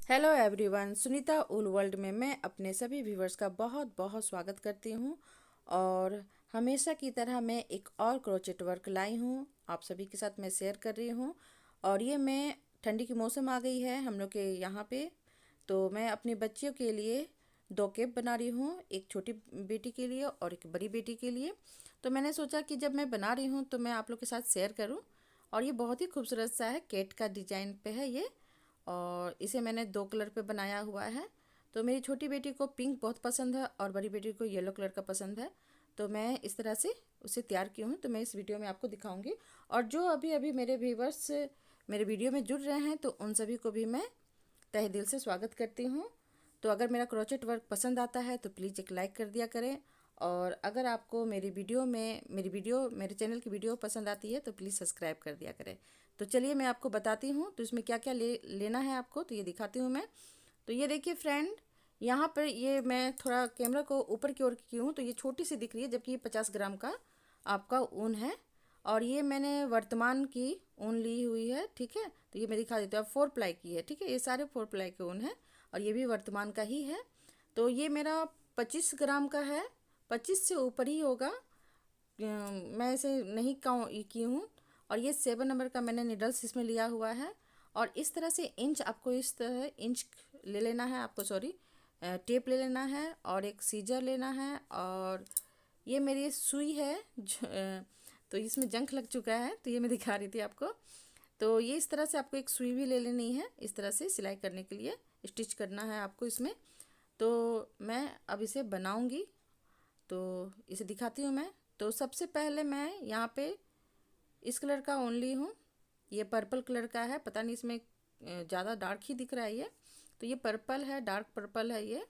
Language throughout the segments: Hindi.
हेलो एवरीवन, सुनीता उल वर्ल्ड में मैं अपने सभी व्यूवर्स का बहुत बहुत स्वागत करती हूँ। और हमेशा की तरह मैं एक और क्रोचेट वर्क लाई हूँ, आप सभी के साथ मैं शेयर कर रही हूँ। और ये मैं ठंडी की मौसम आ गई है हम लोग के यहाँ पे, तो मैं अपनी बच्चियों के लिए दो कैप बना रही हूँ, एक छोटी बेटी के लिए और एक बड़ी बेटी के लिए। तो मैंने सोचा कि जब मैं बना रही हूँ तो मैं आप लोग के साथ शेयर करूँ। और ये बहुत ही खूबसूरत सा है, कैट का डिजाइन पे है ये, और इसे मैंने दो कलर पे बनाया हुआ है। तो मेरी छोटी बेटी को पिंक बहुत पसंद है और बड़ी बेटी को येलो कलर का पसंद है। तो मैं इस तरह से उसे तैयार की हूँ, तो मैं इस वीडियो में आपको दिखाऊंगी। और जो अभी अभी मेरे व्यूवर्स मेरे वीडियो में जुड़ रहे हैं तो उन सभी को भी मैं तहे दिल से स्वागत करती हूँ। तो अगर मेरा क्रोचेट वर्क पसंद आता है तो प्लीज़ एक लाइक कर दिया करें। और अगर आपको मेरे चैनल की वीडियो पसंद आती है तो प्लीज़ सब्सक्राइब कर दिया करें। तो चलिए मैं आपको बताती हूँ तो इसमें क्या क्या लेना है आपको, तो ये दिखाती हूँ मैं। तो ये देखिए फ्रेंड, यहाँ पर ये मैं थोड़ा कैमरा को ऊपर की ओर की हूँ तो ये छोटी सी दिख रही है, जबकि ये 50 ग्राम का आपका ऊन है। और ये मैंने वर्तमान की ऊन ली हुई है, ठीक है। तो ये मैं दिखा देती हूँ, 4 प्लाई की है, ठीक है। ये सारे 4 प्लाई के ऊन है और ये भी वर्तमान का ही है। तो ये मेरा 25 ग्राम का है, 25 से ऊपर ही होगा। मैं इसे नहीं काउंट की हूँ। और ये 7 नंबर का मैंने निडल्स इसमें लिया हुआ है। और इस तरह से इंच आपको इस तरह इंच ले लेना है, आपको सॉरी टेप ले लेना है और एक सीजर लेना है। और ये मेरी सुई है तो इसमें जंग लग चुका है, तो ये मैं दिखा रही थी आपको। तो ये इस तरह से आपको एक सुई भी ले लेनी है, इस तरह से सिलाई करने के लिए स्टिच करना है आपको इसमें। तो मैं अब इसे बनाऊंगी, तो इसे दिखाती हूँ मैं। तो सबसे पहले मैं यहाँ पे इस कलर का ओनली हूँ, ये पर्पल कलर का है, पता नहीं इसमें ज़्यादा डार्क ही दिख रहा है ये। तो ये पर्पल है, डार्क पर्पल है ये।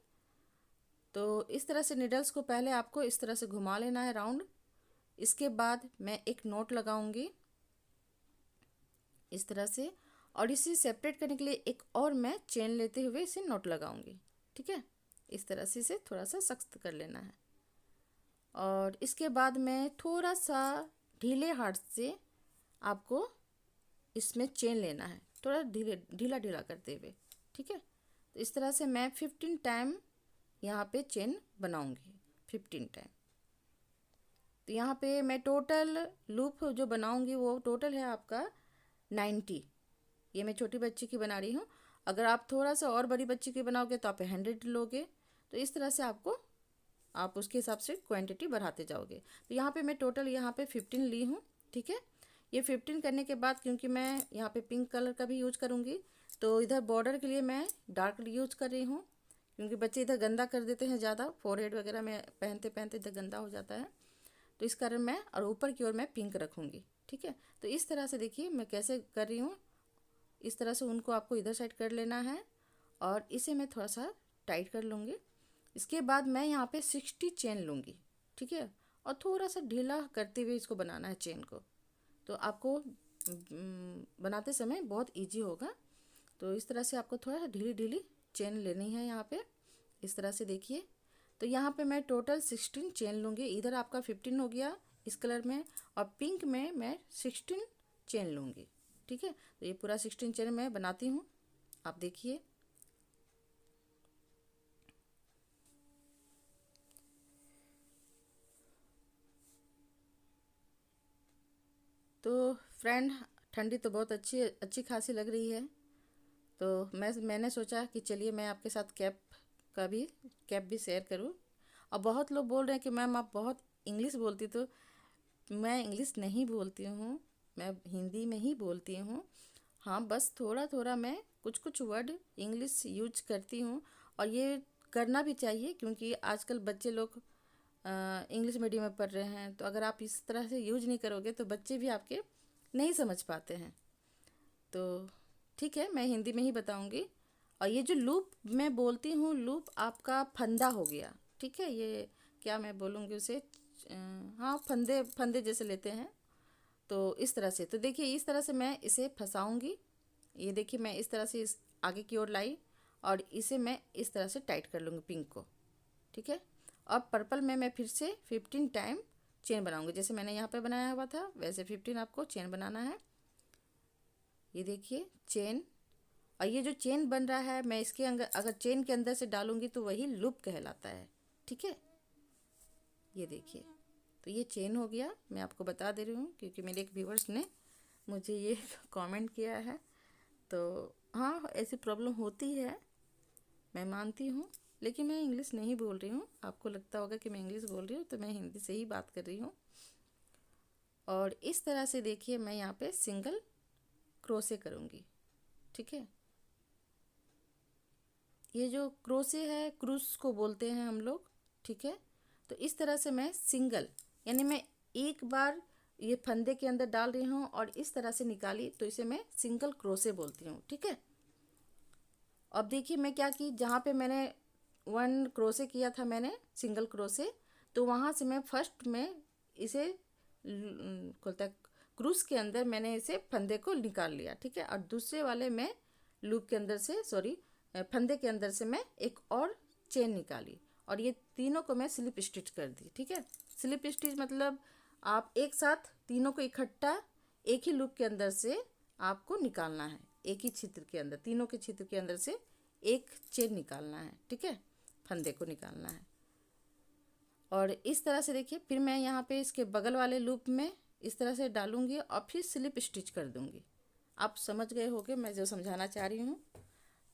तो इस तरह से निडल्स को पहले आपको इस तरह से घुमा लेना है राउंड। इसके बाद मैं एक नोट लगाऊंगी इस तरह से, और इसे सेपरेट करने के लिए एक और मैं चेन लेते हुए इसे नोट लगाऊंगी, ठीक है। इस तरह से इसे थोड़ा सा सख्त कर लेना है। और इसके बाद मैं थोड़ा सा ढीले हाथ से आपको इसमें चेन लेना है, थोड़ा ढीले ढीला ढीला करते हुए, ठीक है। तो इस तरह से मैं 15 टाइम यहाँ पे चेन बनाऊंगी, 15 टाइम। तो यहाँ पे मैं टोटल लूप जो बनाऊंगी वो टोटल है आपका 90। ये मैं छोटी बच्ची की बना रही हूँ, अगर आप थोड़ा सा और बड़ी बच्ची की बनाओगे तो आप 100 लोगे। तो इस तरह से आप उसके हिसाब से क्वांटिटी बढ़ाते जाओगे। तो यहाँ पे मैं टोटल यहाँ पे 15 ली हूँ, ठीक है। ये 15 करने के बाद, क्योंकि मैं यहाँ पे पिंक कलर का भी यूज करूँगी, तो इधर बॉर्डर के लिए मैं डार्क यूज कर रही हूँ, क्योंकि बच्चे इधर गंदा कर देते हैं ज़्यादा, फोरहेड वगैरह में पहनते पहनते इधर गंदा हो जाता है। तो इस कारण मैं, और ऊपर की ओर मैं पिंक रखूँगी, ठीक है। तो इस तरह से देखिए मैं कैसे कर रही हूँ। इस तरह से उनको आपको इधर साइड कर लेना है और इसे मैं थोड़ा सा टाइट कर लूँगी। इसके बाद मैं यहाँ पे 60 चेन लूँगी, ठीक है। और थोड़ा सा ढीला करते हुए इसको बनाना है चेन को, तो आपको बनाते समय बहुत इजी होगा। तो इस तरह से आपको थोड़ा ढीली ढीली चेन लेनी है यहाँ पे, इस तरह से देखिए। तो यहाँ पे मैं टोटल 16 चेन लूँगी, इधर आपका 15 हो गया इस कलर में, और पिंक में मैं 16 चेन लूँगी, ठीक है। तो ये पूरा 16 चेन मैं बनाती हूँ, आप देखिए। तो फ्रेंड, ठंडी तो बहुत अच्छी अच्छी खासी लग रही है, तो मैंने सोचा कि चलिए मैं आपके साथ कैप भी शेयर करूं। और बहुत लोग बोल रहे हैं कि मैम आप बहुत इंग्लिश बोलती, तो मैं इंग्लिश नहीं बोलती हूँ, मैं हिंदी में ही बोलती हूँ। हाँ, बस थोड़ा थोड़ा मैं कुछ कुछ वर्ड इंग्लिश यूज करती हूँ, और ये करना भी चाहिए, क्योंकि आजकल बच्चे लोग इंग्लिश मीडियम में पढ़ रहे हैं। तो अगर आप इस तरह से यूज नहीं करोगे तो बच्चे भी आपके नहीं समझ पाते हैं। तो ठीक है, मैं हिंदी में ही बताऊंगी। और ये जो लूप मैं बोलती हूँ, लूप आपका फंदा हो गया, ठीक है। ये क्या मैं बोलूँगी उसे, हाँ, फंदे फंदे जैसे लेते हैं। तो इस तरह से, तो देखिए इस तरह से मैं इसे फंसाऊँगी। ये देखिए मैं इस तरह से इस आगे की ओर लाई, और इसे मैं इस तरह से टाइट कर लूँगी पिंक को, ठीक है। और पर्पल में मैं फिर से 15 टाइम चेन बनाऊँगी, जैसे मैंने यहाँ पे बनाया हुआ था वैसे 15 आपको चेन बनाना है। ये देखिए चेन, और ये जो चेन बन रहा है मैं इसके अंदर अगर चेन के अंदर से डालूंगी तो वही लूप कहलाता है। ठीक है, ये देखिए, तो ये चेन हो गया। मैं आपको बता दे रही हूँ क्योंकि मेरे एक व्यूवर्स ने मुझे ये कमेंट किया है। तो हाँ, ऐसी प्रॉब्लम होती है, मैं मानती हूँ, लेकिन मैं इंग्लिश नहीं बोल रही हूँ। आपको लगता होगा कि मैं इंग्लिश बोल रही हूँ, तो मैं हिंदी से ही बात कर रही हूँ। और इस तरह से देखिए मैं यहाँ पे सिंगल क्रोशे करूँगी। ठीक है, ये जो क्रोशे है क्रूस को बोलते हैं हम लोग। ठीक है, तो इस तरह से मैं सिंगल, यानी मैं एक बार ये फंदे के अंदर डाल रही हूँ और इस तरह से निकाली, तो इसे मैं सिंगल क्रोशे बोलती हूँ। ठीक है, अब देखिए मैं क्या की, जहाँ पे मैंने 1 क्रोशे किया था मैंने सिंगल क्रोशे, तो वहाँ से मैं फर्स्ट में इसे खोलता क्रूस के अंदर मैंने इसे फंदे को निकाल लिया। ठीक है, और दूसरे वाले में लूप के अंदर से फंदे के अंदर से मैं एक और चेन निकाली और ये तीनों को मैं स्लिप स्टिच कर दी। ठीक है, स्लिप स्टिच मतलब आप एक साथ तीनों को इकट्ठा एक ही लूप के अंदर से आपको निकालना है, एक ही छिद्र के अंदर, तीनों के छिद्र के अंदर से एक चेन निकालना है। ठीक है, फंदे को निकालना है। और इस तरह से देखिए फिर मैं यहाँ पे इसके बगल वाले लूप में इस तरह से डालूंगी और फिर स्लिप स्टिच कर दूंगी। आप समझ गए होंगे मैं जो समझाना चाह रही हूँ।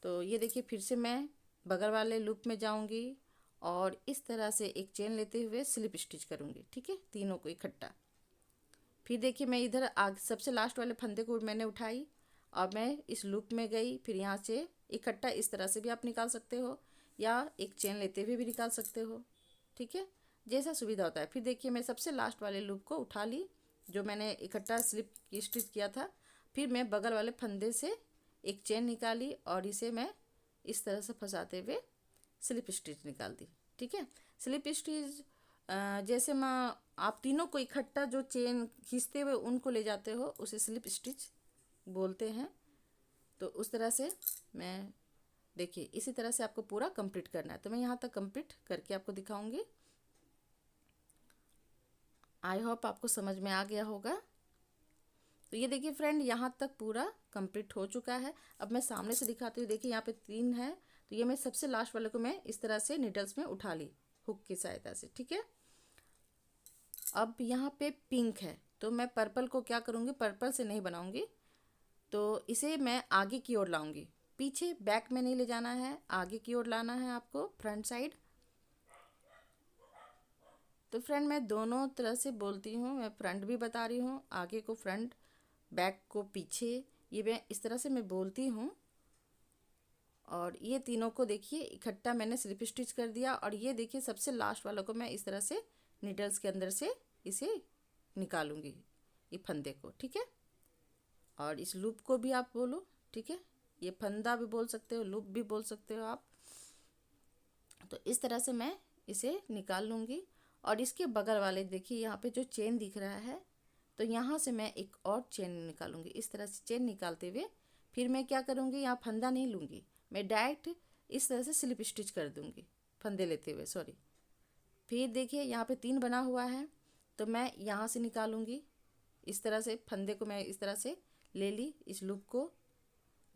तो ये देखिए फिर से मैं बगल वाले लूप में जाऊंगी और इस तरह से एक चेन लेते हुए स्लिप स्टिच करूंगी। ठीक है, तीनों को इकट्ठा। फिर देखिए मैं इधर आगे सबसे लास्ट वाले फंदे को मैंने उठाई और मैं इस लूप में गई। फिर यहाँ से इकट्ठा इस तरह से भी आप निकाल सकते हो या एक चेन लेते हुए भी निकाल सकते हो। ठीक है, जैसा सुविधा होता है। फिर देखिए मैं सबसे लास्ट वाले लूप को उठा ली जो मैंने इकट्ठा स्लिप स्टिच किया था। फिर मैं बगल वाले फंदे से एक चेन निकाली और इसे मैं इस तरह से फंसाते हुए स्लिप स्टिच निकाल दी। ठीक है, स्लिप स्टिच जैसे मैं आप तीनों को इकट्ठा जो चेन खींचते हुए उनको ले जाते हो उसे स्लिप स्टिच बोलते हैं। तो उस तरह से मैं देखिए इसी तरह से आपको पूरा कंप्लीट करना है। तो मैं यहाँ तक कंप्लीट करके आपको दिखाऊंगी। आई होप आपको समझ में आ गया होगा। तो ये देखिए फ्रेंड यहाँ तक पूरा कंप्लीट हो चुका है। अब मैं सामने से दिखाती हूँ। देखिए यहाँ पे 3 है, तो ये मैं सबसे लास्ट वाले को मैं इस तरह से निडल्स में उठा ली हुक की सहायता से। ठीक है, अब यहाँ पे पिंक है तो मैं पर्पल को क्या करूँगी, पर्पल से नहीं बनाऊँगी, तो इसे मैं आगे की ओर लाऊंगी। पीछे बैक में नहीं ले जाना है, आगे की ओर लाना है आपको, फ्रंट साइड। तो फ्रेंड मैं दोनों तरह से बोलती हूँ, मैं फ्रंट भी बता रही हूँ, आगे को फ्रंट, बैक को पीछे, ये मैं इस तरह से मैं बोलती हूँ। और ये तीनों को देखिए इकट्ठा मैंने स्लिप स्टिच कर दिया और ये देखिए सबसे लास्ट वालों को मैं इस तरह से नीडल्स के अंदर से इसे निकालूंगी, ये फंदे को। ठीक है, और इस लूप को भी आप बोलो। ठीक है, ये फंदा भी बोल सकते हो, लूप भी बोल सकते हो आप। तो इस तरह से मैं इसे निकाल लूँगी। और इसके बगल वाले देखिए यहाँ पे जो चेन दिख रहा है, तो यहाँ से मैं एक और चेन निकालूंगी। इस तरह से चेन निकालते हुए फिर मैं क्या करूँगी, यहाँ फंदा नहीं लूँगी, मैं डायरेक्ट इस तरह से स्लिप स्टिच कर दूँगी फंदे लेते हुए, सॉरी। फिर देखिए यहाँ पे 3 बना हुआ है, तो मैं यहाँ से निकालूँगी इस तरह से, फंदे को मैं इस तरह से ले ली इस लूप को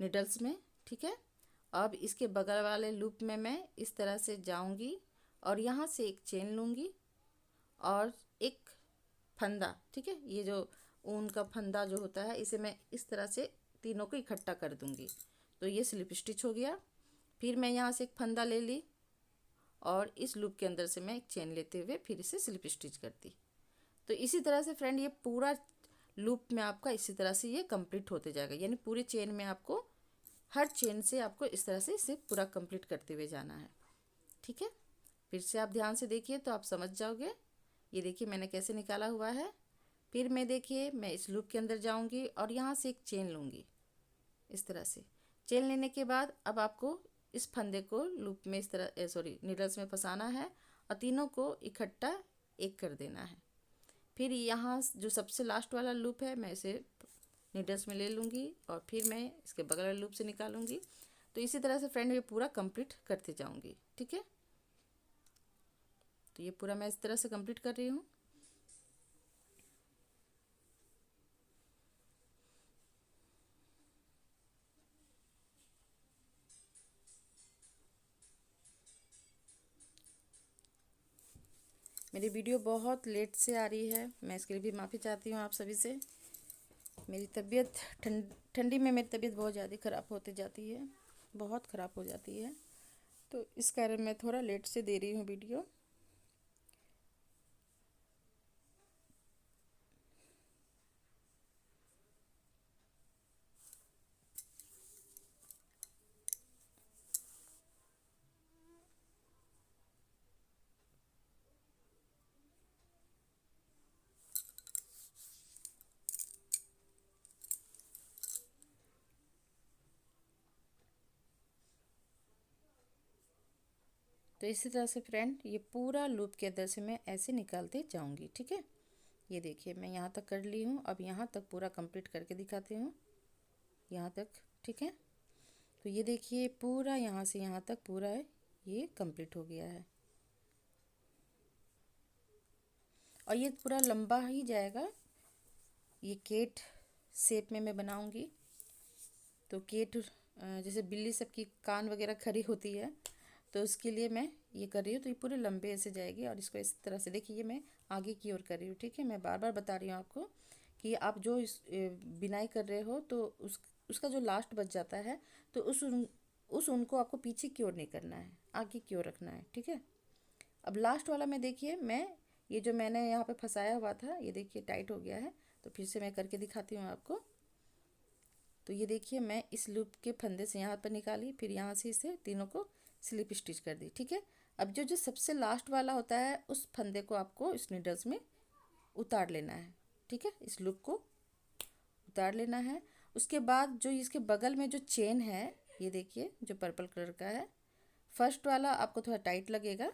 निडल्स में। ठीक है, अब इसके बगल वाले लूप में मैं इस तरह से जाऊंगी और यहाँ से एक चेन लूँगी और एक फंदा। ठीक है, ये जो ऊन का फंदा जो होता है इसे मैं इस तरह से तीनों को इकट्ठा कर दूँगी, तो ये स्लिप स्टिच हो गया। फिर मैं यहाँ से एक फंदा ले ली और इस लूप के अंदर से मैं एक चेन लेते हुए फिर इसे स्लिप स्टिच करती। तो इसी तरह से फ्रेंड ये पूरा लूप में आपका इसी तरह से ये कंप्लीट होते जाएगा, यानी पूरे चेन में आपको हर चेन से आपको इस तरह से इसे पूरा कंप्लीट करते हुए जाना है। ठीक है, फिर से आप ध्यान से देखिए तो आप समझ जाओगे। ये देखिए मैंने कैसे निकाला हुआ है। फिर मैं देखिए मैं इस लूप के अंदर जाऊंगी और यहाँ से एक चेन लूँगी इस तरह से। चेन लेने के बाद अब आपको इस फंदे को लूप में इस तरह सॉरी नीडल्स में फंसाना है और तीनों को इकट्ठा एक कर देना है। फिर यहाँ जो सबसे लास्ट वाला लूप है मैं इसे नीडल्स में ले लूँगी और फिर मैं इसके बगल वाले लूप से निकालूंगी। तो इसी तरह से फ्रेंड ये पूरा कंप्लीट करते जाऊंगी। ठीक है, तो ये पूरा मैं इस तरह से कंप्लीट कर रही हूँ। मेरी वीडियो बहुत लेट से आ रही है, मैं इसके लिए भी माफ़ी चाहती हूँ आप सभी से। मेरी तबीयत ठंडी में मेरी तबीयत बहुत ज़्यादा ख़राब होती जाती है, बहुत ख़राब हो जाती है, तो इस कारण मैं थोड़ा लेट से दे रही हूँ वीडियो। तो इसी तरह से फ्रेंड ये पूरा लूप के अंदर से मैं ऐसे निकालते जाऊंगी। ठीक है, ये देखिए मैं यहाँ तक कर ली हूँ। अब यहाँ तक पूरा कंप्लीट करके दिखाती हूँ, यहाँ तक। ठीक है, तो ये देखिए पूरा यहाँ से यहाँ तक पूरा है, ये कंप्लीट हो गया है और ये पूरा लंबा ही जाएगा। ये केट शेप में मैं बनाऊंगी। तो केट जैसे बिल्ली सबकी कान वगैरह खड़ी होती है, तो उसके लिए मैं ये कर रही हूँ। तो ये पूरे लंबे ऐसे जाएगी और इसको इस तरह से देखिए, ये मैं आगे की ओर कर रही हूँ। ठीक है, मैं बार बार बता रही हूँ आपको कि आप जो इस बिनाई कर रहे हो तो उसका जो लास्ट बच जाता है, तो उस ऊन को आपको पीछे की ओर नहीं करना है, आगे की ओर रखना है। ठीक है, अब लास्ट वाला में देखिए, मैं ये जो मैंने यहाँ पे फंसाया हुआ था, ये देखिए टाइट हो गया है। तो फिर से मैं करके दिखाती हूँ आपको। तो ये देखिए मैं इस लूप के फंदे से यहाँ पर निकाली, फिर यहाँ से इसे तीनों को स्लिप स्टिच कर दी। ठीक है, अब जो जो सबसे लास्ट वाला होता है उस फंदे को आपको इस नीडल्स में उतार लेना है। ठीक है, इस लूप को उतार लेना है। उसके बाद जो इसके बगल में जो चेन है, ये देखिए जो पर्पल कलर का है, फर्स्ट वाला आपको थोड़ा टाइट लगेगा,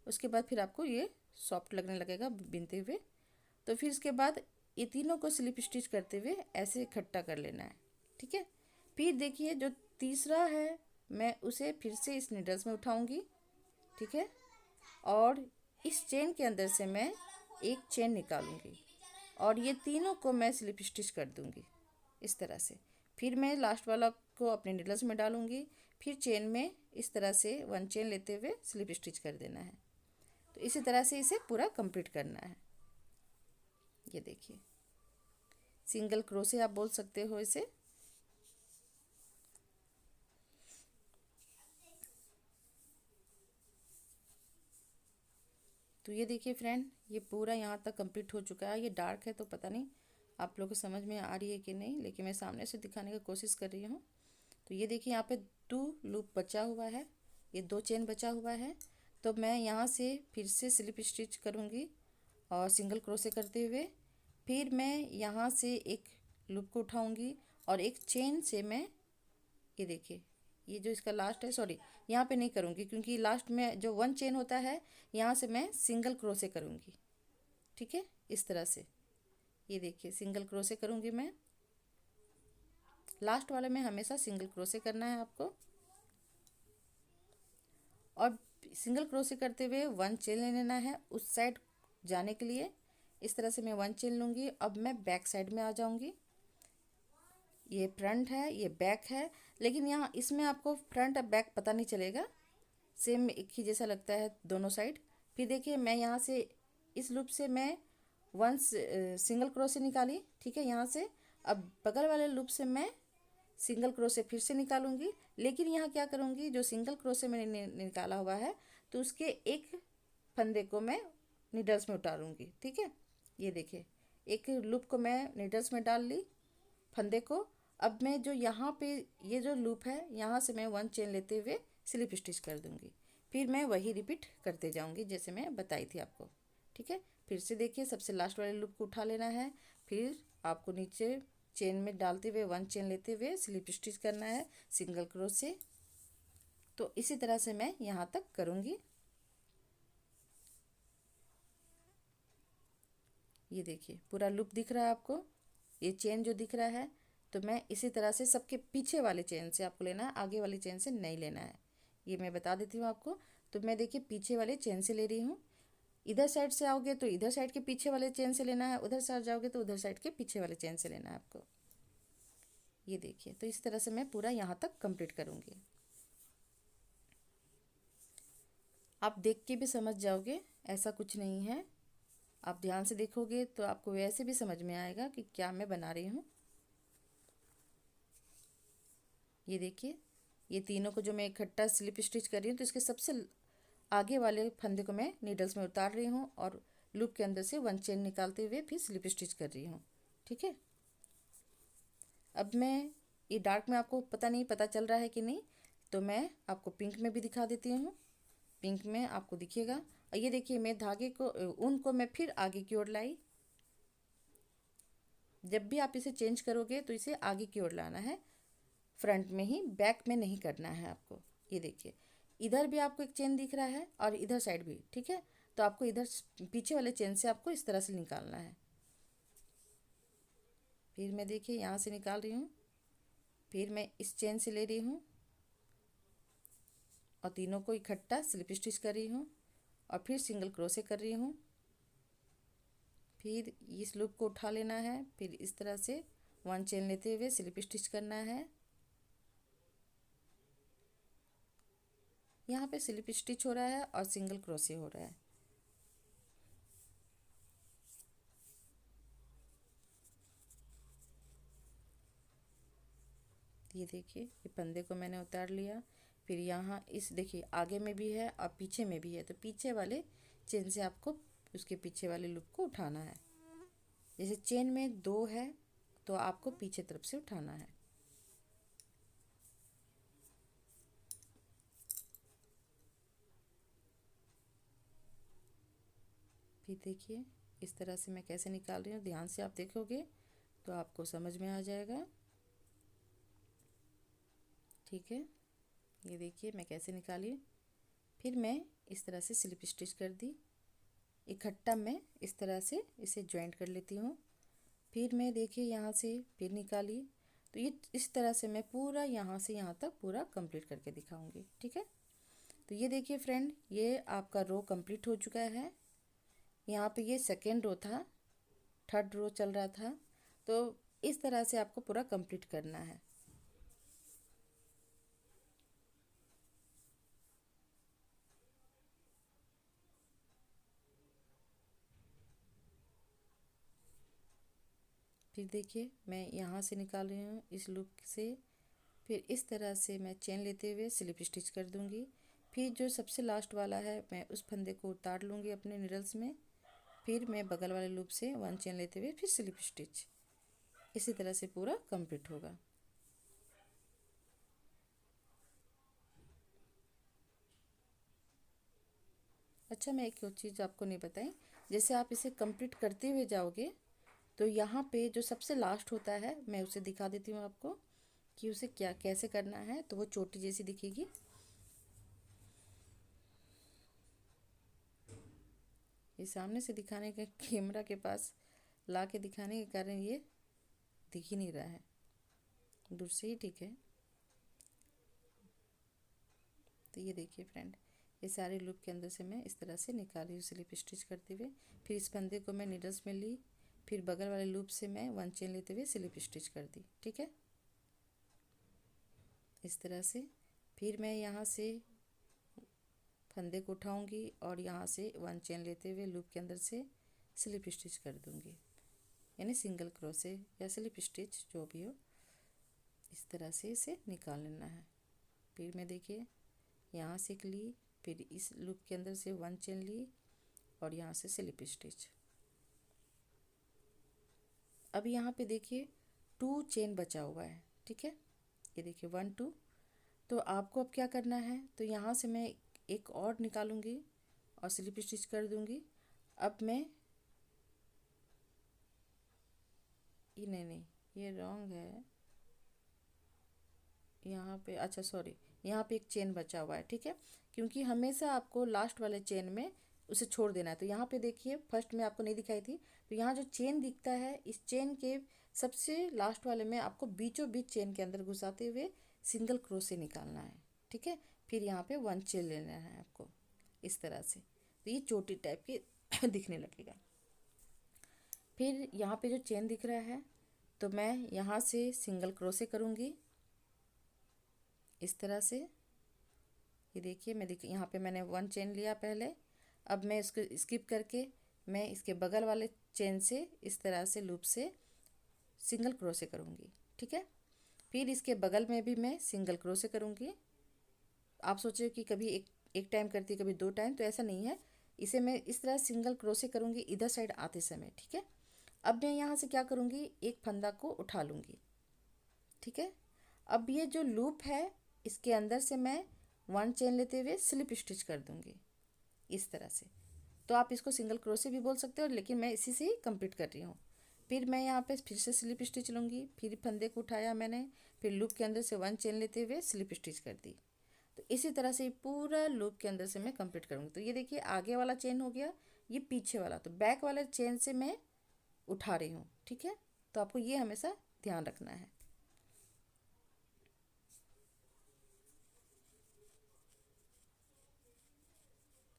उसके बाद फिर आपको ये सॉफ्ट लगने लगेगा बिनते हुए। तो फिर इसके बाद ये तीनों को स्लिप स्टिच करते हुए ऐसे इकट्ठा कर लेना है। ठीक है, फिर देखिए जो तीसरा है, मैं उसे फिर से इस नीडल्स में उठाऊंगी। ठीक है, और इस चेन के अंदर से मैं एक चेन निकालूंगी और ये तीनों को मैं स्लिप स्टिच कर दूंगी इस तरह से। फिर मैं लास्ट वाला को अपने नीडल्स में डालूंगी, फिर चेन में इस तरह से वन चेन लेते हुए स्लिप स्टिच कर देना है। तो इसी तरह से इसे पूरा कंप्लीट करना है। ये देखिए सिंगल क्रोशे आप बोल सकते हो इसे। तो ये देखिए फ्रेंड, ये पूरा यहाँ तक कंप्लीट हो चुका है। ये डार्क है तो पता नहीं आप लोगों को समझ में आ रही है कि नहीं, लेकिन मैं सामने से दिखाने की कोशिश कर रही हूँ। तो ये देखिए यहाँ पे 2 लूप बचा हुआ है, ये 2 चेन बचा हुआ है। तो मैं यहाँ से फिर से स्लिप स्टिच करूँगी और सिंगल क्रोशे करते हुए, फिर मैं यहाँ से एक लूप को उठाऊँगी और एक चेन से मैं, ये देखिए ये जो इसका लास्ट है, सॉरी यहाँ पे नहीं करूँगी क्योंकि लास्ट में जो वन चेन होता है, यहाँ से मैं सिंगल क्रोशे करूँगी। ठीक है, इस तरह से ये देखिए सिंगल क्रोशे करूँगी मैं। लास्ट वाले में हमेशा सिंगल क्रोशे करना है आपको और सिंगल क्रोशे करते हुए वन चेन ले लेना है उस साइड जाने के लिए। इस तरह से मैं वन चेन लूँगी। अब मैं बैक साइड में आ जाऊँगी। ये फ्रंट है, ये बैक है, लेकिन यहाँ इसमें आपको फ्रंट और बैक पता नहीं चलेगा, सेम एक ही जैसा लगता है दोनों साइड। फिर देखिए मैं यहाँ से इस लूप से मैं वन सिंगल क्रोशे निकाली। ठीक है, यहाँ से अब बगल वाले लूप से मैं सिंगल क्रोशे फिर से निकालूंगी, लेकिन यहाँ क्या करूँगी, जो सिंगल क्रोशे मैंने निकाला हुआ है तो उसके एक फंदे को मैं नीडल्स में उतारूँगी। ठीक है, ये देखिए एक लूप को मैं नीडल्स में डाल ली फंदे को। अब मैं जो यहाँ पे ये जो लूप है, यहाँ से मैं वन चेन लेते हुए स्लिप स्टिच कर दूँगी। फिर मैं वही रिपीट करते जाऊँगी जैसे मैं बताई थी आपको। ठीक है, फिर से देखिए सबसे लास्ट वाले लूप को उठा लेना है, फिर आपको नीचे चेन में डालते हुए वन चेन लेते हुए स्लिप स्टिच करना है सिंगल क्रोशे। तो इसी तरह से मैं यहाँ तक करूँगी। ये देखिए पूरा लूप दिख रहा है आपको, ये चेन जो दिख रहा है। तो मैं इसी तरह से सबके पीछे वाले चेन से आपको लेना है, आगे वाली चेन से नहीं लेना है, ये मैं बता देती हूँ आपको। तो मैं देखिए पीछे वाले चेन से ले रही हूँ। इधर साइड से आओगे तो इधर साइड के पीछे वाले चेन से लेना है, उधर साइड जाओगे तो उधर साइड के पीछे वाले चेन से लेना है आपको। ये देखिए तो इस तरह से मैं पूरा यहाँ तक कंप्लीट करूँगी। आप देख के भी समझ जाओगे ऐसा कुछ नहीं है। आप ध्यान से देखोगे तो आपको वैसे भी समझ में आएगा कि क्या मैं बना रही हूँ। ये देखिए, ये तीनों को जो मैं इकट्ठा स्लिप स्टिच कर रही हूँ तो इसके सबसे आगे वाले फंदे को मैं नीडल्स में उतार रही हूँ और लूप के अंदर से 1 चेन निकालते हुए फिर स्लिप स्टिच कर रही हूँ। ठीक है। अब मैं ये डार्क में आपको पता नहीं पता चल रहा है कि नहीं, तो मैं आपको पिंक में भी दिखा देती हूँ। पिंक में आपको दिखेगा। और ये देखिए, मैं धागे को ऊन को मैं फिर आगे की ओर लाई। जब भी आप इसे चेंज करोगे तो इसे आगे की ओर लाना है, फ्रंट में ही, बैक में नहीं करना है आपको। ये देखिए, इधर भी आपको एक चेन दिख रहा है और इधर साइड भी। ठीक है, तो आपको इधर पीछे वाले चेन से आपको इस तरह से निकालना है। फिर मैं देखिए यहाँ से निकाल रही हूँ, फिर मैं इस चेन से ले रही हूँ और तीनों को इकट्ठा स्लिप स्टिच कर रही हूँ और फिर सिंगल क्रोशे कर रही हूँ। फिर इस लूप को उठा लेना है, फिर इस तरह से 1 चेन लेते हुए स्लिप स्टिच करना है। यहाँ पे स्लिप स्टिच हो रहा है और सिंगल क्रोशे हो रहा है। ये देखिए, ये फंदे को मैंने उतार लिया। फिर यहाँ इस देखिए, आगे में भी है और पीछे में भी है, तो पीछे वाले चेन से आपको उसके पीछे वाले लूप को उठाना है। जैसे चेन में 2 है तो आपको पीछे तरफ से उठाना है। फिर देखिए, इस तरह से मैं कैसे निकाल रही हूँ, ध्यान से आप देखोगे तो आपको समझ में आ जाएगा। ठीक है, ये देखिए मैं कैसे निकाली। फिर मैं इस तरह से स्लिप स्टिच कर दी। इकट्ठा मैं इस तरह से इसे जॉइंट कर लेती हूँ। फिर मैं देखिए यहाँ से फिर निकाली, तो ये इस तरह से मैं पूरा यहाँ से यहाँ तक पूरा कंप्लीट करके दिखाऊंगी। ठीक है, तो ये देखिए फ्रेंड, ये आपका रो कंप्लीट हो चुका है। यहाँ पे ये सेकेंड रो था, थर्ड रो चल रहा था, तो इस तरह से आपको पूरा कंप्लीट करना है। फिर देखिए, मैं यहाँ से निकाल रही हूँ इस लूप से। फिर इस तरह से मैं चेन लेते हुए स्लिप स्टिच कर दूँगी। फिर जो सबसे लास्ट वाला है, मैं उस फंदे को उतार लूँगी अपने निडल्स में। फिर मैं बगल वाले लूप से 1 चेन लेते हुए फिर स्लिप स्टिच। इसी तरह से पूरा कंप्लीट होगा। अच्छा, मैं एक और चीज़ आपको नहीं बताई, जैसे आप इसे कंप्लीट करते हुए जाओगे तो यहाँ पे जो सबसे लास्ट होता है, मैं उसे दिखा देती हूँ आपको कि उसे क्या कैसे करना है। तो वो चोटी जैसी दिखेगी। ये सामने से दिखाने के, कैमरा के पास ला के दिखाने के कारण ये दिख ही नहीं रहा है, दूर से ही ठीक है। तो ये देखिए फ्रेंड, ये सारे लूप के अंदर से मैं इस तरह से निकाली हूँ स्लिप स्टिच करते हुए। फिर इस फंदे को मैं नीडल्स में ली, फिर बगल वाले लूप से मैं 1 चेन लेते हुए स्लिप स्टिच कर दी। ठीक है, इस तरह से। फिर मैं यहाँ से फंदे को उठाऊंगी और यहाँ से 1 चेन लेते हुए लूप के अंदर से स्लिप स्टिच कर दूंगी, यानी सिंगल क्रोशे या स्लिप स्टिच जो भी हो, इस तरह से इसे निकाल लेना है। फिर मैं देखिए यहाँ से ली, फिर इस लूप के अंदर से 1 चेन ली और यहाँ से स्लिप स्टिच। अब यहाँ पे देखिए 2 चेन बचा हुआ है। ठीक है, ये देखिए 1 2। तो आपको अब क्या करना है, तो यहाँ से मैं एक और निकालूंगी और स्लिप स्टिच कर दूंगी। अब मैं ये नहीं नहीं, ये रॉन्ग है। यहाँ पे अच्छा सॉरी, यहाँ पे एक चेन बचा हुआ है। ठीक है, क्योंकि हमेशा आपको लास्ट वाले चेन में उसे छोड़ देना है। तो यहाँ पे देखिए, फर्स्ट में आपको नहीं दिखाई थी, तो यहाँ जो चेन दिखता है, इस चेन के सबसे लास्ट वाले में आपको बीचों बीच चेन के अंदर घुसाते हुए सिंगल क्रोशे निकालना है। ठीक है, फिर यहाँ पे 1 चेन लेना है आपको इस तरह से, तो ये चोटी टाइप की दिखने लगेगा। फिर यहाँ पे जो चेन दिख रहा है, तो मैं यहाँ से सिंगल क्रोशे करूँगी इस तरह से। ये देखिए, मैं यहाँ पे मैंने 1 चेन लिया पहले, अब मैं इसको स्किप करके मैं इसके बगल वाले चेन से इस तरह से लूप से सिंगल क्रोशे करूँगी। ठीक है, फिर इसके बगल में भी मैं सिंगल क्रोशे करूँगी। आप सोचो कि कभी एक टाइम करती कभी 2 टाइम, तो ऐसा नहीं है। इसे मैं इस तरह सिंगल क्रोशे करूँगी इधर साइड आते समय। ठीक है, अब मैं यहाँ से क्या करूँगी, एक फंदा को उठा लूँगी। ठीक है, अब ये जो लूप है इसके अंदर से मैं 1 चेन लेते हुए स्लिप स्टिच कर दूँगी इस तरह से। तो आप इसको सिंगल क्रोशे भी बोल सकते हो, लेकिन मैं इसी से ही कंप्लीट कर रही हूँ। फिर मैं यहाँ पे फिर से स्लिप स्टिच लूँगी, फिर फंदे को उठाया मैंने, फिर लूप के अंदर से 1 चेन लेते हुए स्लिप स्टिच कर दी। तो इसी तरह से पूरा लूप के अंदर से मैं कंप्लीट करूँगी। तो ये देखिए आगे वाला चेन हो गया, ये पीछे वाला, तो बैक वाले चेन से मैं उठा रही हूँ। ठीक है, तो आपको ये हमेशा ध्यान रखना है।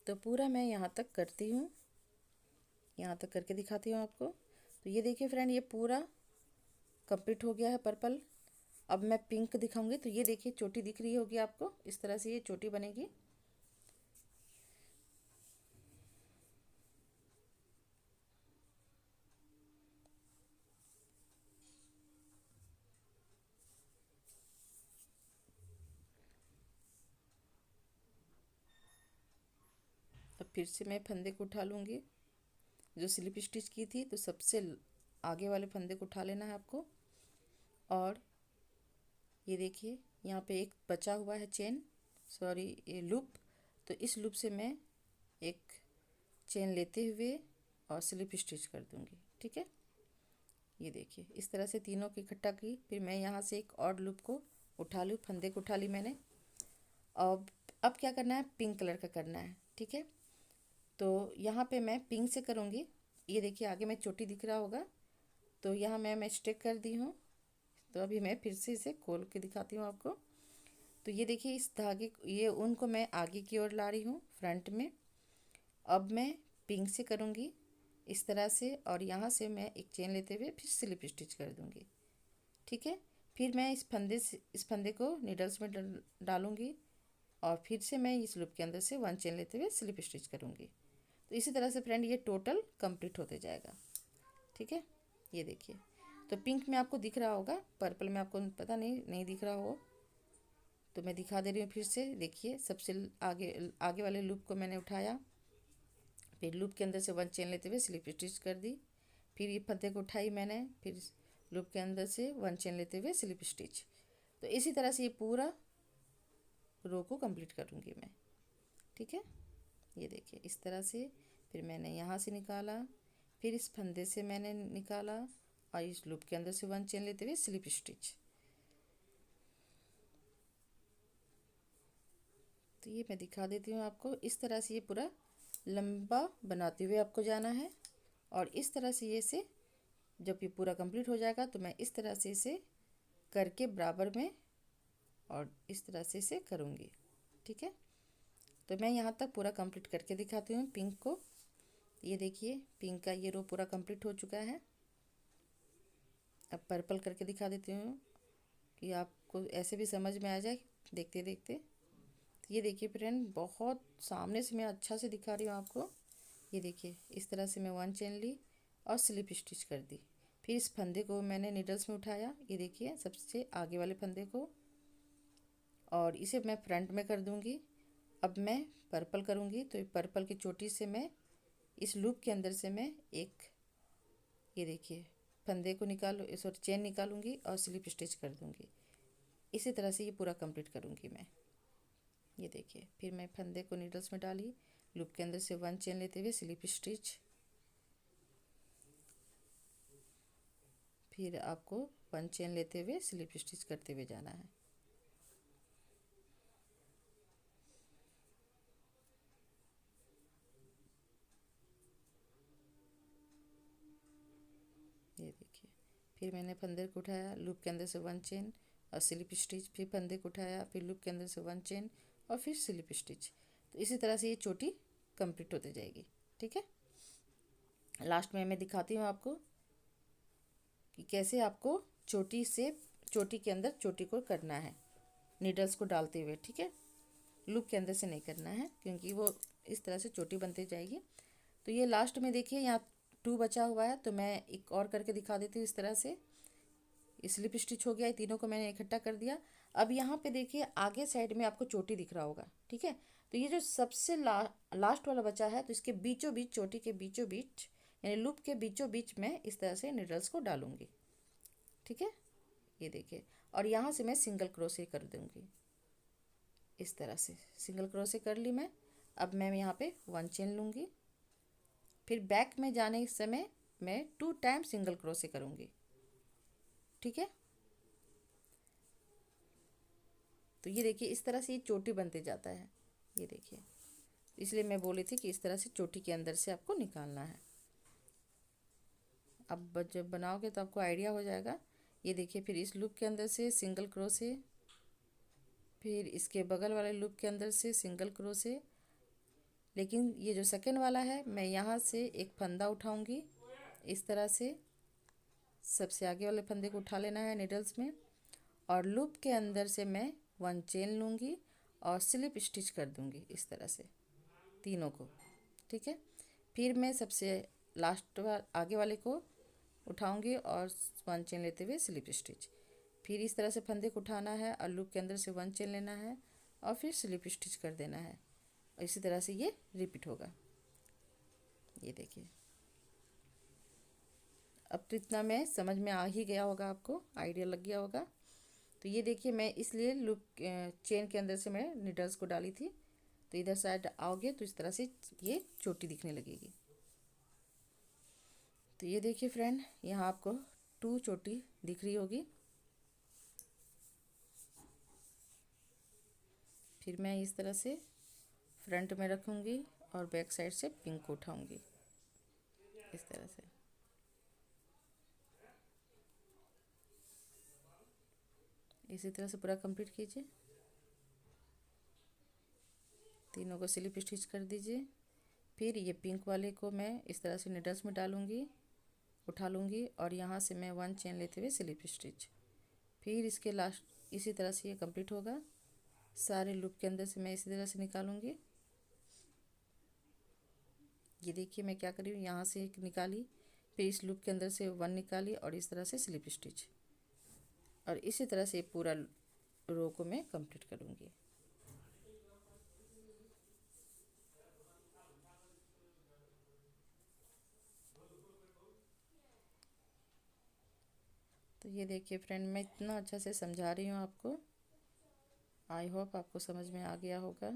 तो पूरा मैं यहाँ तक करती हूँ, यहाँ तक करके दिखाती हूँ आपको। तो ये देखिए फ्रेंड, ये पूरा कंप्लीट हो गया है पर्पल। अब मैं पिंक दिखाऊंगी। तो ये देखिए चोटी दिख रही होगी आपको, इस तरह से ये चोटी बनेगी। अब फिर से मैं फंदे को उठा लूँगी, जो स्लिप स्टिच की थी, तो सबसे आगे वाले फंदे को उठा लेना है आपको। और ये देखिए यहाँ पे एक बचा हुआ है चेन, सॉरी ये लूप। तो इस लूप से मैं एक चेन लेते हुए और स्लिप स्टिच कर दूँगी। ठीक है, ये देखिए इस तरह से तीनों की इकट्ठा की। फिर मैं यहाँ से एक और लूप को उठा लूँ, फंदे को उठा ली मैंने। अब क्या करना है, पिंक कलर का करना है। ठीक है, तो यहाँ पे मैं पिंक से करूँगी। ये देखिए आगे में चोटी दिख रहा होगा, तो यहाँ मैं स्टिक कर दी हूँ। तो अभी मैं फिर से इसे खोल के दिखाती हूँ आपको। तो ये देखिए इस धागे ये ऊन को मैं आगे की ओर ला रही हूँ फ्रंट में। अब मैं पिंक से करूँगी इस तरह से, और यहाँ से मैं एक चेन लेते हुए फिर स्लिप स्टिच कर दूँगी। ठीक है, फिर मैं इस फंदे को नीडल्स में डालूँगी, और फिर से मैं इस लूप के अंदर से 1 चेन लेते हुए स्लिप स्टिच करूँगी। तो इसी तरह से फ्रेंड ये टोटल कंप्लीट होते जाएगा। ठीक है, ये देखिए तो पिंक में आपको दिख रहा होगा, पर्पल में आपको पता नहीं दिख रहा हो, तो मैं दिखा दे रही हूँ फिर से। देखिए सबसे आगे आगे वाले लूप को मैंने उठाया, फिर लूप के अंदर से 1 चेन लेते हुए स्लिप स्टिच कर दी। फिर ये फंदे को उठाई मैंने, फिर लूप के अंदर से 1 चेन लेते हुए स्लिप स्टिच। तो इसी तरह से ये पूरा रो को कंप्लीट करूँगी मैं। ठीक है, ये देखिए इस तरह से। फिर मैंने यहाँ से निकाला, फिर इस फंदे से मैंने निकाला, और इस लूप के अंदर से 1 चेन लेते हुए स्लिप स्टिच। तो ये मैं दिखा देती हूँ आपको। इस तरह से ये पूरा लंबा बनाते हुए आपको जाना है, और इस तरह से ये से जब ये पूरा कंप्लीट हो जाएगा तो मैं इस तरह से इसे करके बराबर में और इस तरह से इसे करूँगी। ठीक है, तो मैं यहाँ तक पूरा कंप्लीट करके दिखाती हूँ पिंक को। ये देखिए पिंक का ये रो पूरा कंप्लीट हो चुका है। अब पर्पल करके दिखा देती हूँ कि आपको ऐसे भी समझ में आ जाए देखते देखते। तो ये देखिए फ्रेंड, बहुत सामने से मैं अच्छा से दिखा रही हूँ आपको। ये देखिए इस तरह से मैं 1 चेन ली और स्लिप स्टिच कर दी। फिर इस फंदे को मैंने नीडल्स में उठाया, ये देखिए सबसे आगे वाले फंदे को, और इसे मैं फ्रंट में कर दूँगी। अब मैं पर्पल करूँगी, तो पर्पल की चोटी से मैं इस लूप के अंदर से मैं एक, ये देखिए फंदे को सॉरी चेन निकालूंगी और स्लिप स्टिच कर दूँगी। इसी तरह से ये पूरा कंप्लीट करूँगी मैं। ये देखिए फिर मैं फंदे को नीडल्स में डाली, लूप के अंदर से 1 चेन लेते हुए स्लिप स्टिच। फिर आपको 1 चेन लेते हुए स्लिप स्टिच करते हुए जाना है। ये देखिए फिर मैंने फंदे को उठाया, लूप के अंदर से 1 चेन और स्लिप स्टिच, फिर फंदे को उठाया, फिर लूप के अंदर से 1 चेन और फिर स्लिप स्टिच। तो इसी तरह से ये चोटी कंप्लीट होती जाएगी। ठीक है, लास्ट में मैं दिखाती हूँ आपको कि कैसे आपको चोटी के अंदर चोटी को करना है नीडल्स को डालते हुए। ठीक है, लूप के अंदर से नहीं करना है, क्योंकि वो इस तरह से चोटी बनती जाएगी। तो ये लास्ट में देखिए यहाँ 2 बचा हुआ है, तो मैं एक और करके दिखा देती हूँ। इस तरह से स्लिप स्टिच हो गया, ये तीनों को मैंने इकट्ठा कर दिया। अब यहाँ पे देखिए आगे साइड में आपको चोटी दिख रहा होगा, ठीक है। तो ये जो सबसे लास्ट वाला बचा है, तो इसके बीचों बीच, चोटी के बीचों बीच यानी लूप के बीचों बीच में इस तरह से निडल्स को डालूंगी, ठीक है। ये देखिए, और यहाँ से मैं सिंगल क्रोशे कर दूंगी। इस तरह से सिंगल क्रोशे कर ली मैं। अब मैं यहाँ पे 1 चेन लूँगी, फिर बैक में जाने के समय मैं 2 टाइम सिंगल क्रोशे करूँगी, ठीक है। तो ये देखिए इस तरह से ये चोटी बनते जाता है, ये देखिए। इसलिए मैं बोली थी कि इस तरह से चोटी के अंदर से आपको निकालना है। अब जब बनाओगे तो आपको आइडिया हो जाएगा। ये देखिए, फिर इस लूप के अंदर से सिंगल क्रोशे, फिर इसके बगल वाले लूप के अंदर से सिंगल क्रोशे। लेकिन ये जो सेकेंड वाला है, मैं यहाँ से एक फंदा उठाऊंगी, इस तरह से सबसे आगे वाले फंदे को उठा लेना है निडल्स में, और लूप के अंदर से मैं 1 चेन लूँगी और स्लिप स्टिच कर दूँगी इस तरह से तीनों को, ठीक है। फिर मैं सबसे लास्ट आगे वाले को उठाऊंगी और 1 चेन लेते हुए स्लिप स्टिच। फिर इस तरह से फंदे को उठाना है और लूप के अंदर से 1 चेन लेना है और फिर स्लिप स्टिच कर देना है, और इसी तरह से ये रिपीट होगा। ये देखिए, अब तो इतना मैं समझ में आ ही गया होगा, आपको आइडिया लग गया होगा। तो ये देखिए, मैं इसलिए लूप चेन के अंदर से मैं निडल्स को डाली थी। तो इधर साइड आओगे तो इस तरह से ये चोटी दिखने लगेगी। तो ये देखिए फ्रेंड, यहाँ आपको 2 चोटी दिख रही होगी। फिर मैं इस तरह से फ्रंट में रखूँगी और बैक साइड से पिंक को उठाऊँगी इस तरह से। इसी तरह से पूरा कंप्लीट कीजिए, तीनों को स्लिप स्टिच कर दीजिए। फिर ये पिंक वाले को मैं इस तरह से निडल्स में डालूँगी, उठा लूँगी और यहाँ से मैं 1 चेन लेते हुए स्लिप स्टिच। फिर इसके लास्ट इसी तरह से ये कंप्लीट होगा। सारे लूप के अंदर से मैं इसी तरह से निकालूँगी। ये देखिए मैं क्या कर रही हूँ, यहाँ से एक निकाली, फिर इस लूप के अंदर से 1 निकाली और इस तरह से स्लिप स्टिच, और इसी तरह से पूरा रो को मैं कंप्लीट करूँगी। तो ये देखिए फ्रेंड, मैं इतना अच्छा से समझा रही हूँ आपको, आई होप आपको समझ में आ गया होगा।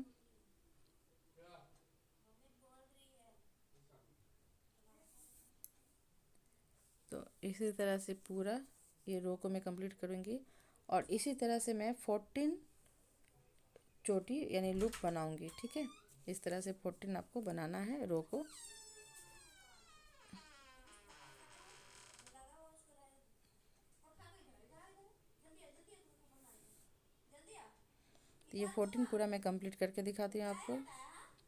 तो इसी तरह से पूरा ये रो को मैं कंप्लीट करूँगी, और इसी तरह से मैं 14 चोटी यानी लूप बनाऊँगी, ठीक है। इस तरह से 14 आपको बनाना है रो को। तो ये 14 पूरा मैं कंप्लीट करके दिखाती हूँ आपको।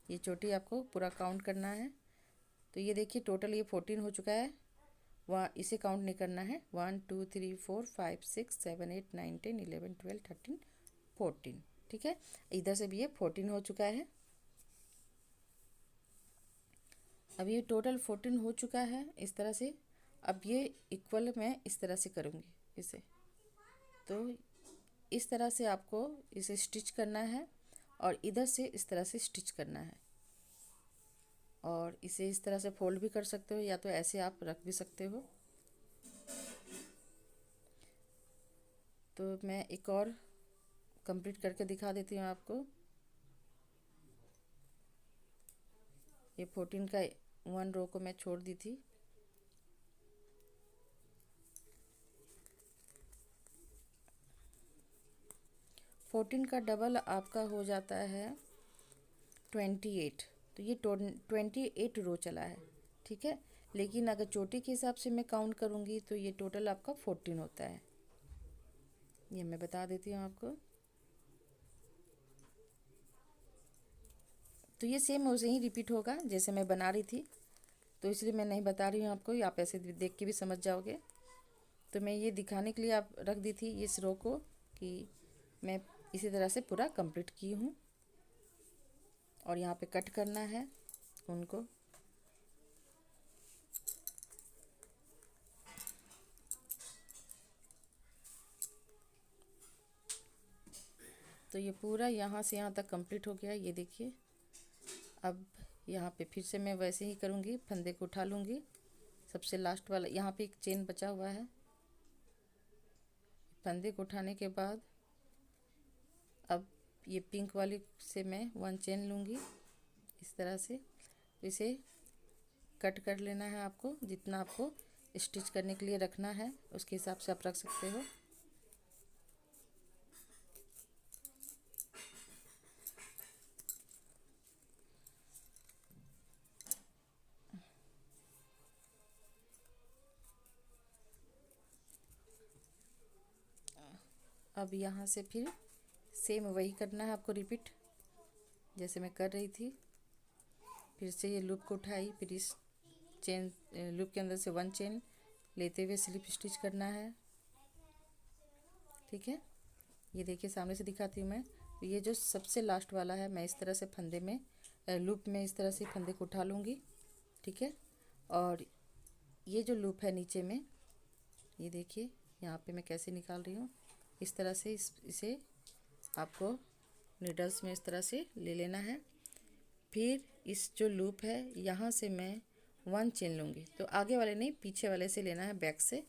ये चोटी आपको पूरा काउंट करना है। तो ये देखिए टोटल ये 14 हो चुका है। वहाँ इसे काउंट नहीं करना है। 1 2 3 4 5 6 7 8 9 10 11 12 13 14, ठीक है। इधर से भी ये 14 हो चुका है। अब ये टोटल 14 हो चुका है इस तरह से। अब ये इक्वल मैं इस तरह से करूँगी इसे। तो इस तरह से आपको इसे स्टिच करना है और इधर से इस तरह से स्टिच करना है, और इसे इस तरह से फोल्ड भी कर सकते हो या तो ऐसे आप रख भी सकते हो। तो मैं एक और कंप्लीट करके दिखा देती हूँ आपको। ये 14 का 1 रो को मैं छोड़ दी थी। फोर्टीन का डबल आपका हो जाता है 28। तो ये 28 रो चला है, ठीक है। लेकिन अगर चोटी के हिसाब से मैं काउंट करूँगी तो ये टोटल आपका 14 होता है। ये मैं बता देती हूँ आपको। तो ये सेम वैसे ही रिपीट होगा जैसे मैं बना रही थी, तो इसलिए मैं नहीं बता रही हूँ आपको, आप ऐसे देख के भी समझ जाओगे। तो मैं ये दिखाने के लिए आप रख दी थी इस रो को कि मैं इसी तरह से पूरा कंप्लीट की हूँ। और यहाँ पे कट करना है उनको। तो ये पूरा यहाँ से यहाँ तक कंप्लीट हो गया, ये देखिए। अब यहाँ पे फिर से मैं वैसे ही करूँगी, फंदे को उठा लूँगी, सबसे लास्ट वाला यहाँ पे एक चेन बचा हुआ है। फंदे को उठाने के बाद अब ये पिंक वाली से मैं 1 चेन लूँगी इस तरह से। इसे कट कर लेना है आपको, जितना आपको स्टिच करने के लिए रखना है उसके हिसाब से आप रख सकते हो। अब यहाँ से फिर सेम वही करना है आपको, रिपीट जैसे मैं कर रही थी। फिर से ये लूप को उठाई, फिर इस चेन लूप के अंदर से 1 चेन लेते हुए स्लिप स्टिच करना है, ठीक है। ये देखिए सामने से दिखाती हूँ मैं। ये जो सबसे लास्ट वाला है, मैं इस तरह से फंदे में लूप में इस तरह से फंदे को उठा लूँगी, ठीक है। और ये जो लूप है नीचे में, ये देखिए यहाँ पे मैं कैसे निकाल रही हूँ। इस तरह से इसे आपको नीडल्स में इस तरह से ले लेना है। फिर इस जो लूप है यहाँ से मैं 1 चेन लूँगी, तो आगे वाले नहीं पीछे वाले से लेना है, बैक से।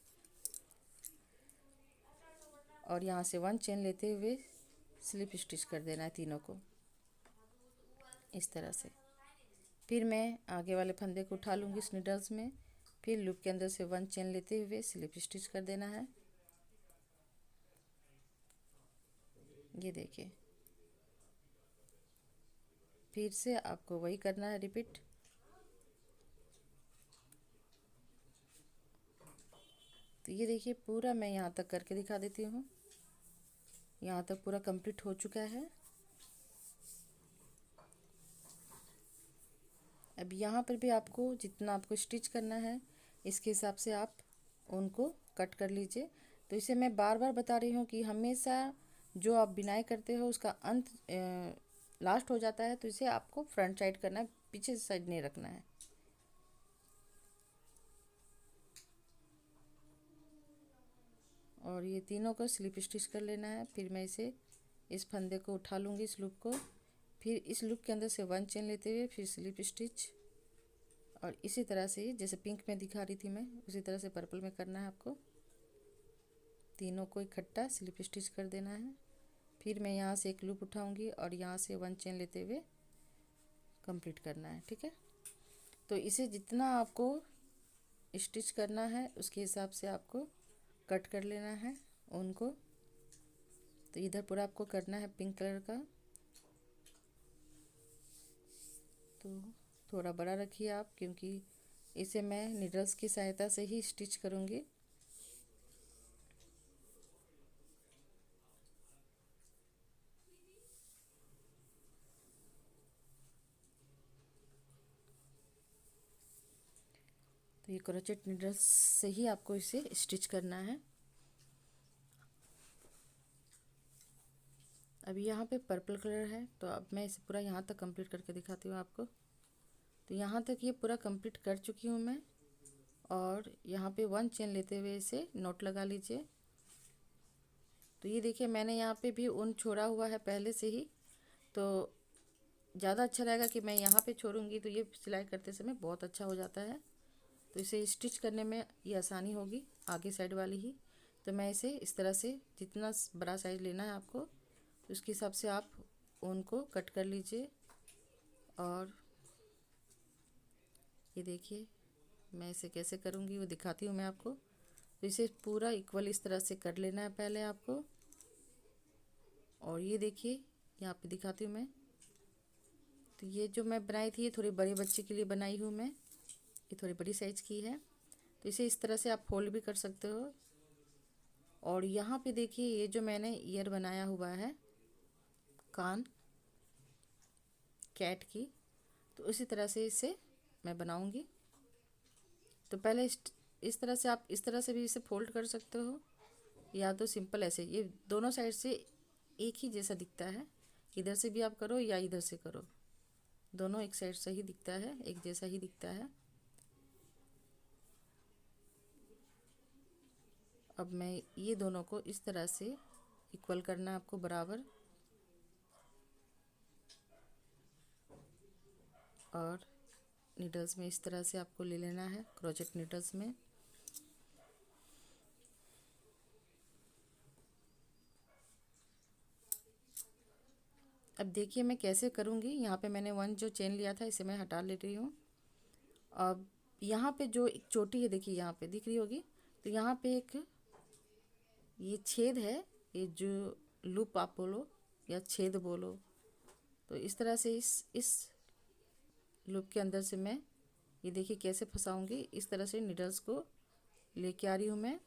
और यहाँ से 1 चेन लेते हुए स्लिप स्टिच कर देना है तीनों को इस तरह से। फिर मैं आगे वाले फंदे को उठा लूँगी इस नीडल्स में, फिर लूप के अंदर से 1 चेन लेते हुए स्लिप स्टिच कर देना है, ये देखिए। फिर से आपको वही करना है, रिपीट। तो ये देखिए पूरा मैं यहाँ तक करके दिखा देती हूँ। यहाँ तक पूरा कंप्लीट हो चुका है। अब यहाँ पर भी आपको जितना आपको स्टिच करना है इसके हिसाब से आप उनको कट कर लीजिए। तो इसे मैं बार बार बता रही हूँ कि हमेशा जो आप बिनाई करते हो उसका अंत लास्ट हो जाता है, तो इसे आपको फ्रंट साइड करना है, पीछे साइड नहीं रखना है। और ये तीनों को स्लिप स्टिच कर लेना है। फिर मैं इसे इस फंदे को उठा लूँगी, इस लूप को, फिर इस लूप के अंदर से 1 चेन लेते हुए फिर स्लिप स्टिच। और इसी तरह से जैसे पिंक में दिखा रही थी मैं, उसी तरह से पर्पल में करना है आपको। तीनों को इकट्ठा स्लिप स्टिच कर देना है। फिर मैं यहाँ से एक लूप उठाऊंगी और यहाँ से 1 चेन लेते हुए कंप्लीट करना है, ठीक है। तो इसे जितना आपको स्टिच करना है उसके हिसाब से आपको कट कर लेना है उनको। तो इधर पूरा आपको करना है पिंक कलर का, तो थोड़ा बड़ा रखिए आप, क्योंकि इसे मैं नीडल्स की सहायता से ही स्टिच करूँगी। तो ये क्रोचेट नीडल्स से ही आपको इसे स्टिच करना है। अभी यहाँ पे पर्पल कलर है, तो अब मैं इसे पूरा यहाँ तक कंप्लीट करके दिखाती हूँ आपको। तो यहाँ तक ये पूरा कंप्लीट कर चुकी हूँ मैं। और यहाँ पे 1 चेन लेते हुए इसे नॉट लगा लीजिए। तो ये देखिए मैंने यहाँ पे भी ऊन छोड़ा हुआ है पहले से ही, तो ज़्यादा अच्छा रहेगा कि मैं यहाँ पे छोड़ूंगी, तो ये सिलाई करते समय बहुत अच्छा हो जाता है। तो इसे स्टिच करने में ये आसानी होगी, आगे साइड वाली ही। तो मैं इसे इस तरह से, जितना बड़ा साइज लेना है आपको उसके हिसाब से आप ऊन को कट कर लीजिए। और ये देखिए मैं इसे कैसे करूँगी वो दिखाती हूँ मैं आपको। तो इसे पूरा इक्वल इस तरह से कर लेना है पहले आपको। और ये देखिए यहाँ पे दिखाती हूँ मैं। तो ये जो मैं बनाई थी ये थोड़ी बड़े बच्चे के लिए बनाई हूँ मैं, ये थोड़ी बड़ी साइज़ की है। तो इसे इस तरह से आप फोल्ड भी कर सकते हो। और यहाँ पे देखिए ये जो मैंने ईयर बनाया हुआ है कान कैट की, तो उसी तरह से इसे मैं बनाऊंगी। तो पहले इस तरह से आप इस तरह से भी इसे फोल्ड कर सकते हो, या तो सिंपल ऐसे, ये दोनों साइड से एक ही जैसा दिखता है, इधर से भी आप करो या इधर से करो। दोनों एक साइड से ही दिखता है, एक जैसा ही दिखता है। अब मैं ये दोनों को इस तरह से इक्वल करना है आपको, बराबर। और नीडल्स में इस तरह से आपको ले लेना है, क्रोचेट नीडल्स में। अब देखिए मैं कैसे करूँगी। यहाँ पे मैंने 1 जो चेन लिया था इसे मैं हटा ले रही हूँ। अब यहाँ पे जो एक चोटी है, देखिए यहाँ पे दिख रही होगी, तो यहाँ पे एक ये छेद है, ये जो लूप आप बोलो या छेद बोलो, तो इस तरह से इस लूप के अंदर से मैं ये देखिए कैसे फंसाऊंगी। इस तरह से नीडल्स को लेके आ रही हूँ मैं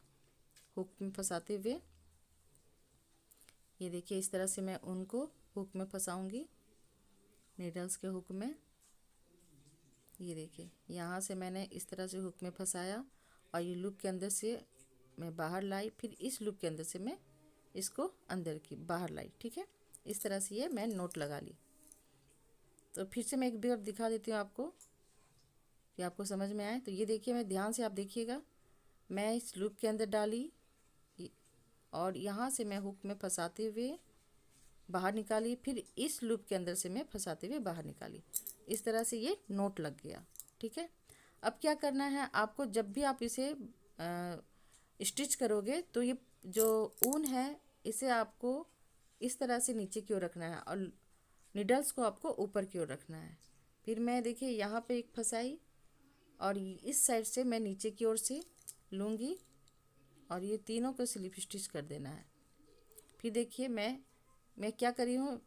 हुक में फंसाते हुए। ये देखिए इस तरह से मैं उनको हुक में फंसाऊंगी, नीडल्स के हुक में। ये देखिए यहाँ से मैंने इस तरह से हुक में फंसाया और ये लूप के अंदर से मैं बाहर लाई, फिर इस लूप के अंदर से मैं इसको अंदर की बाहर लाई। ठीक है, इस तरह से ये मैं नोट लगा ली। तो फिर से मैं एक बार दिखा देती हूँ आपको कि आपको समझ में आए। तो ये देखिए, मैं ध्यान से आप देखिएगा, मैं इस लूप के अंदर डाली और यहाँ से मैं हुक में फंसाते हुए बाहर निकाली, फिर इस लूप के अंदर से मैं फंसाते हुए बाहर निकाली। इस तरह से ये नोट लग गया। ठीक है, अब क्या करना है आपको, जब भी आप इसे स्टिच करोगे तो ये जो ऊन है इसे आपको इस तरह से नीचे की ओर रखना है और निडल्स को आपको ऊपर की ओर रखना है। फिर मैं देखिए यहाँ पे एक फंसाई और इस साइड से मैं नीचे की ओर से लूँगी और ये तीनों को स्लिप स्टिच कर देना है। फिर देखिए मैं क्या करी हूँ,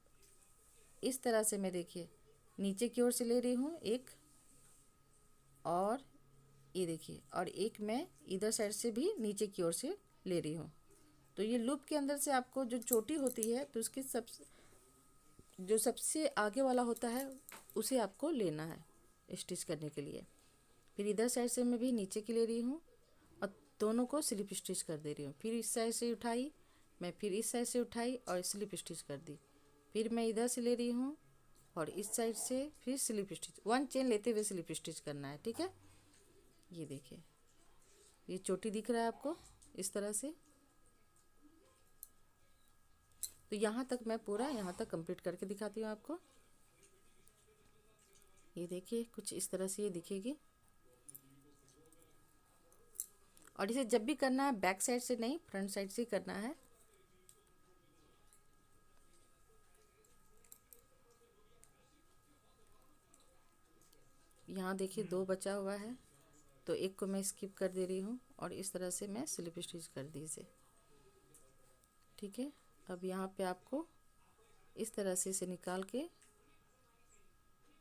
इस तरह से मैं देखिए नीचे की ओर से ले रही हूँ एक, और ये देखिए, और एक मैं इधर साइड से भी नीचे की ओर से ले रही हूँ। तो ये लूप के अंदर से आपको जो चोटी होती है तो उसकी जो सबसे आगे वाला होता है उसे आपको लेना है स्टिच करने के लिए। फिर इधर साइड से मैं भी नीचे की ले रही हूँ और दोनों को स्लिप स्टिच कर दे रही हूँ। फिर इस साइड से उठाई मैं, फिर इस साइड से उठाई और स्लिप स्टिच कर दी। फिर मैं इधर से ले रही हूँ और इस साइड से फिर स्लिप स्टिच, 1 चेन लेते हुए स्लिप स्टिच करना है। ठीक है, ये देखिए ये चोटी दिख रहा है आपको इस तरह से। तो यहाँ तक मैं पूरा यहाँ तक कंप्लीट करके दिखाती हूँ आपको। ये देखिए कुछ इस तरह से ये दिखेगी। और इसे जब भी करना है बैक साइड से नहीं, फ्रंट साइड से ही करना है। यहाँ देखिए 2 बचा हुआ है तो एक को मैं स्किप कर दे रही हूँ और इस तरह से मैं स्लिप स्टिच कर दी इसे। ठीक है, अब यहाँ पे आपको इस तरह से इसे निकाल के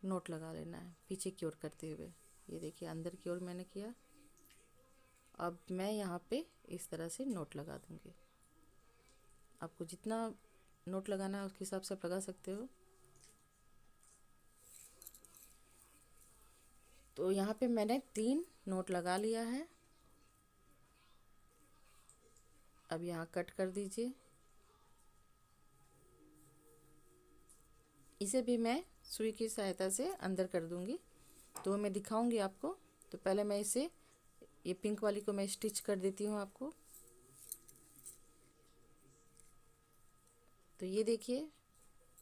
नोट लगा लेना है पीछे की ओर करते हुए। ये देखिए अंदर की ओर मैंने किया। अब मैं यहाँ पे इस तरह से नोट लगा दूँगी। आपको जितना नोट लगाना है उसके हिसाब से आप लगा सकते हो। तो यहाँ पे मैंने 3 नोट लगा लिया है। अब यहाँ कट कर दीजिए। इसे भी मैं सुई की सहायता से अंदर कर दूँगी, तो मैं दिखाऊंगी आपको। तो पहले मैं इसे, ये पिंक वाली को मैं स्टिच कर देती हूँ आपको। तो ये देखिए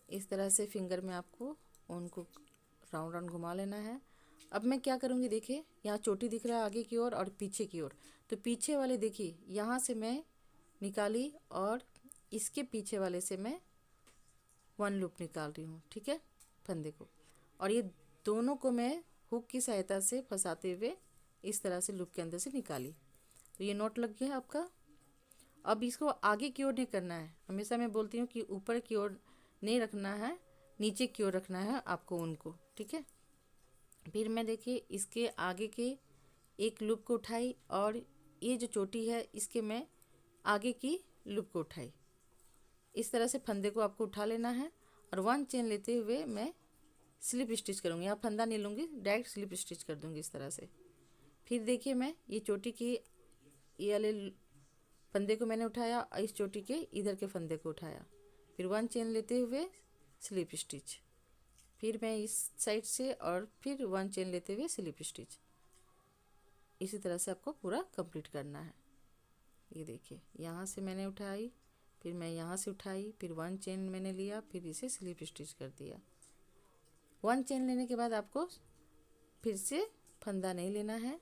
इस तरह से फिंगर में आपको उनको राउंड राउंड घुमा लेना है। अब मैं क्या करूँगी, देखिए यहाँ चोटी दिख रहा है आगे की ओर और पीछे की ओर। तो पीछे वाले देखिए यहाँ से मैं निकाली और इसके पीछे वाले से मैं 1 लूप निकाल रही हूँ। ठीक है, फंदे को, और ये दोनों को मैं हुक की सहायता से फंसाते हुए इस तरह से लूप के अंदर से निकाली। तो ये नोट लग गया आपका। अब इसको आगे की ओर नहीं करना है, हमेशा मैं बोलती हूँ कि ऊपर की ओर नहीं रखना है, नीचे की ओर रखना है आपको उनको। ठीक है, फिर मैं देखिए इसके आगे के एक लूप को उठाई और ये जो चोटी है इसके मैं आगे की लूप को उठाई। इस तरह से फंदे को आपको उठा लेना है और 1 चेन लेते हुए मैं स्लिप स्टिच करूँगी। यहाँ फंदा नहीं लूँगी, डायरेक्ट स्लिप स्टिच कर दूँगी इस तरह से। फिर देखिए मैं ये चोटी की ये वाले फंदे को मैंने उठाया और इस चोटी के इधर के फंदे को उठाया, फिर 1 चेन लेते हुए स्लिप स्टिच। फिर मैं इस साइड से और फिर 1 चेन लेते हुए स्लिप स्टिच। इसी तरह से आपको पूरा कंप्लीट करना है। ये देखिए, यहाँ से मैंने उठाई, फिर मैं यहाँ से उठाई, फिर 1 चेन मैंने लिया, फिर इसे स्लिप स्टिच कर दिया। 1 चेन लेने के बाद आपको फिर से फंदा नहीं लेना है।